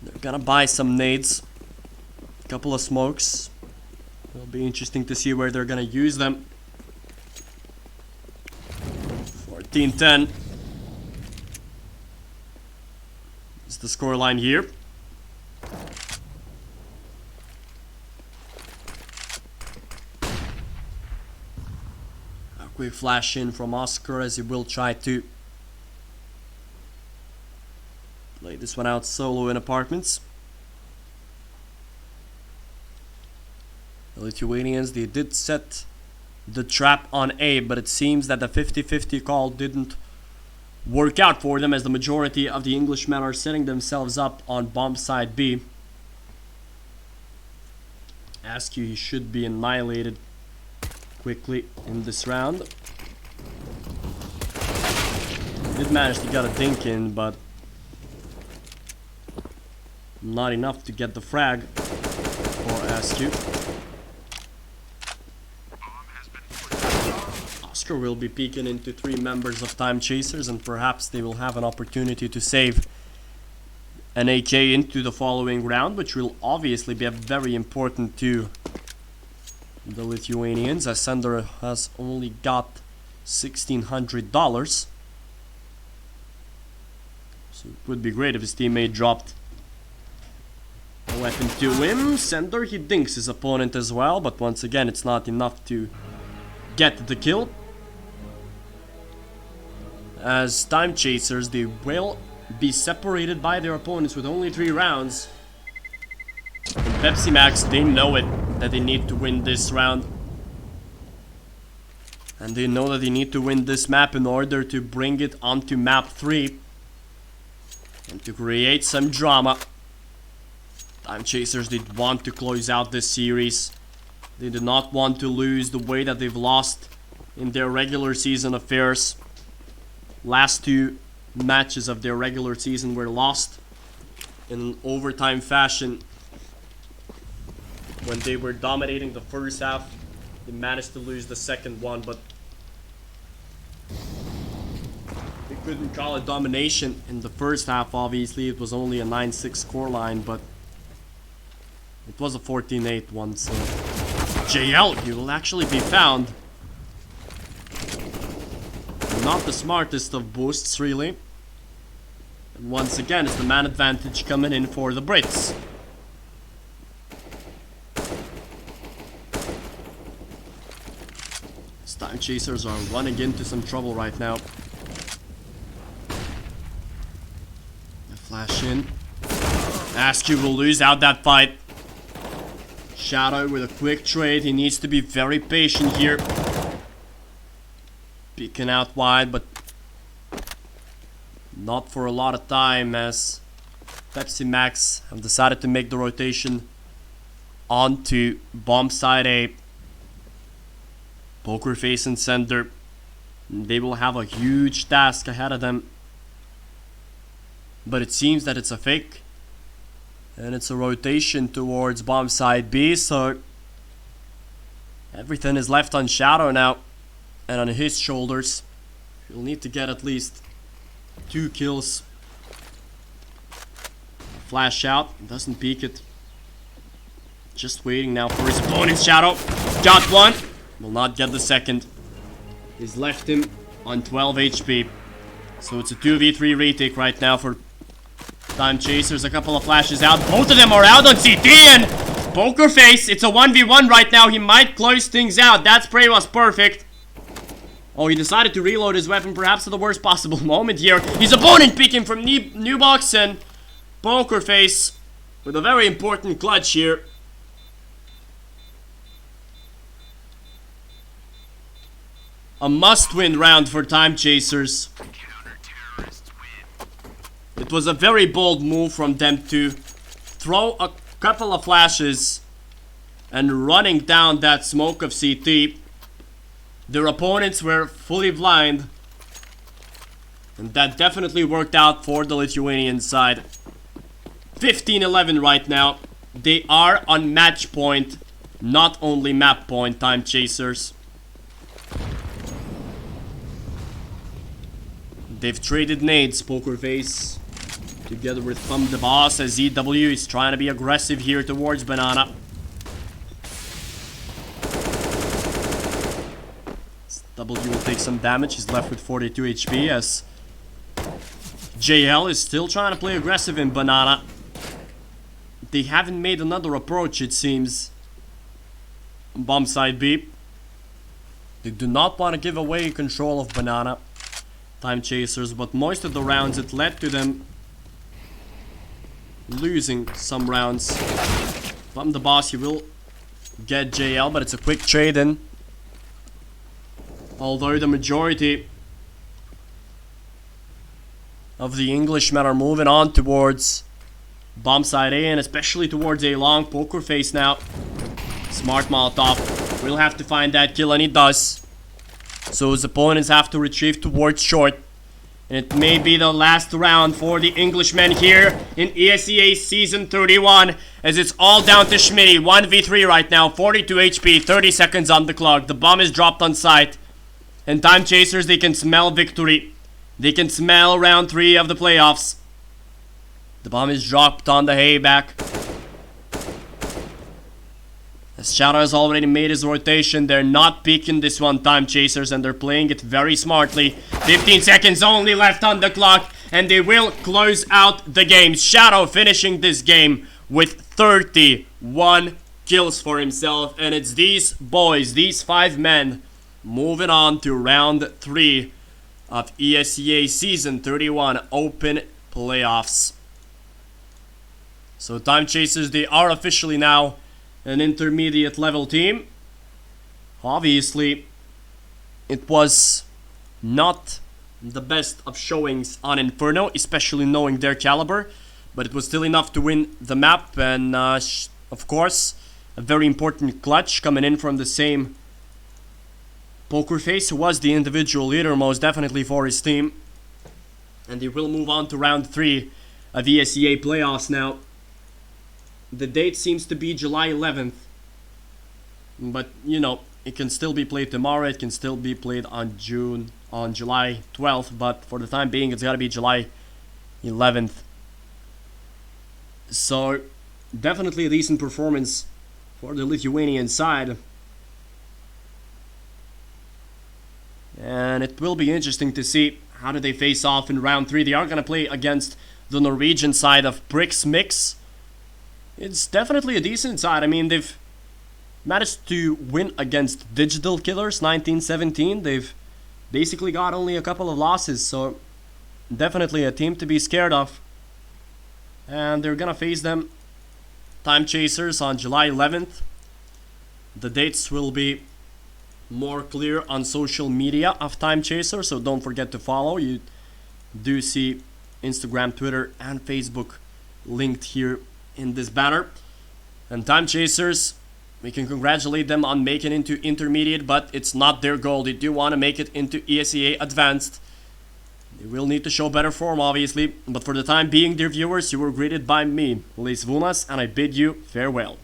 They're gonna buy some nades. A couple of smokes. It'll be interesting to see where they're gonna use them. 14-10. Is the scoreline here. A quick flash in from Oscar, as he will try to play this one out solo in apartments. The Lithuanians, they did set the trap on A, but it seems that the 50-50 call didn't work out for them, as the majority of the Englishmen are setting themselves up on bomb side B. Askew, he should be annihilated quickly in this round. Did manage to get a dink in, but not enough to get the frag for Askew. Oscar will be peeking into 3 members of Timechasers, and perhaps they will have an opportunity to save an AK into the following round, which will obviously be very important to the Lithuanians, as Sender has only got $1,600. So it would be great if his teammate dropped a weapon to him. Sender, he dinks his opponent as well, but once again, it's not enough to get the kill. As Timechasers, they will be separated by their opponents with only 3 rounds. And Pepsi Max, they know it, that they need to win this round. And they know that they need to win this map in order to bring it onto map 3. And to create some drama. Timechasers did want to close out this series. They did not want to lose the way that they've lost in their regular season affairs. Last two matches of their regular season were lost in overtime fashion. When they were dominating the first half, they managed to lose the second one, but we couldn't call it domination in the first half. Obviously, it was only a 9-6 scoreline, but it was a 14-8 one, so JL, he will actually be found. Not the smartest of boosts, really. And once again, it's the man advantage coming in for the Brits. These Timechasers are running into some trouble right now. They flash in. Askew will lose out that fight. Shadow with a quick trade. He needs to be very patient here. Peeking out wide, but not for a lot of time, as Pepsi Max have decided to make the rotation onto bomb side A. Poker face and center. They will have a huge task ahead of them. But it seems that it's a fake. And it's a rotation towards bomb side B, so everything is left on Shadow now. And on his shoulders. He'll need to get at least 2 kills. Flash out, doesn't peek it. Just waiting now for his opponent's Shadow. Got one, will not get the second. He's left him on 12 HP. So it's a 2v3 retake right now for Timechasers. A couple of flashes out. Both of them are out on CT, and Poker Face, it's a 1v1 right now. He might close things out. That spray was perfect. Oh, he decided to reload his weapon perhaps at the worst possible moment here. His opponent peeking from new box, and Poker Face with a very important clutch here. A must-win round for Timechasers. It was a very bold move from them to throw a couple of flashes and running down that smoke of CT. Their opponents were fully blind, and that definitely worked out for the Lithuanian side. 15-11 right now. They are on match point, not only map point, Timechasers. They've traded nades, Poker Face, together with Thumb the Boss, as ZW is trying to be aggressive here towards Banana. W will take some damage. He's left with 42 HP, as JL is still trying to play aggressive in Banana. They haven't made another approach, it seems. Bomb side B. They do not want to give away control of Banana, Timechasers, but most of the rounds it led to them losing some rounds. From the boss, he will get JL, but it's a quick trade in. Although the majority of the Englishmen are moving on towards bomb side A, and especially towards A long. Poker Face now. Smart Molotov. Will have to find that kill, and he does. So his opponents have to retrieve towards short. And it may be the last round for the Englishmen here in ESEA Season 31, as it's all down to Schmitty. 1v3 right now, 42 HP, 30 seconds on the clock. The bomb is dropped on site. And Timechasers, they can smell victory. They can smell round 3 of the playoffs. The bomb is dropped on the hayback. As Shadow has already made his rotation, they're not peeking this one, Timechasers, and they're playing it very smartly. 15 seconds only left on the clock, and they will close out the game. Shadow finishing this game with 31 kills for himself, and it's these boys, these 5 men, moving on to round 3 of ESEA Season 31 Open Playoffs. So Timechasers, they are officially now an intermediate level team. Obviously, it was not the best of showings on Inferno, especially knowing their caliber. but it was still enough to win the map. And of course, a very important clutch coming in from the same poker face, who was the individual leader most definitely for his team. And they will move on to round 3 of ESEA playoffs now. The date seems to be July 11th, but you know, it can still be played tomorrow, it can still be played on July 12th, but for the time being it's gotta be July 11th. So definitely a decent performance for the Lithuanian side. And it will be interesting to see how do they face off in round 3. They are gonna play against the Norwegian side of Bricks Mix. It's definitely a decent side. I mean, they've managed to win against Digital Killers 1917. They've basically got only a couple of losses, so definitely a team to be scared of. And they're gonna face them, Timechasers, on July 11th. The dates will be more clear on social media of Timechasers, so don't forget to follow. You do see Instagram, Twitter, and Facebook linked here in this banner. And Timechasers, we can congratulate them on making it into intermediate, but it's not their goal. They do want to make it into ESEA advanced. They will need to show better form, obviously, but for the time being, dear viewers, you were greeted by me, Leis Vunas, and I bid you farewell.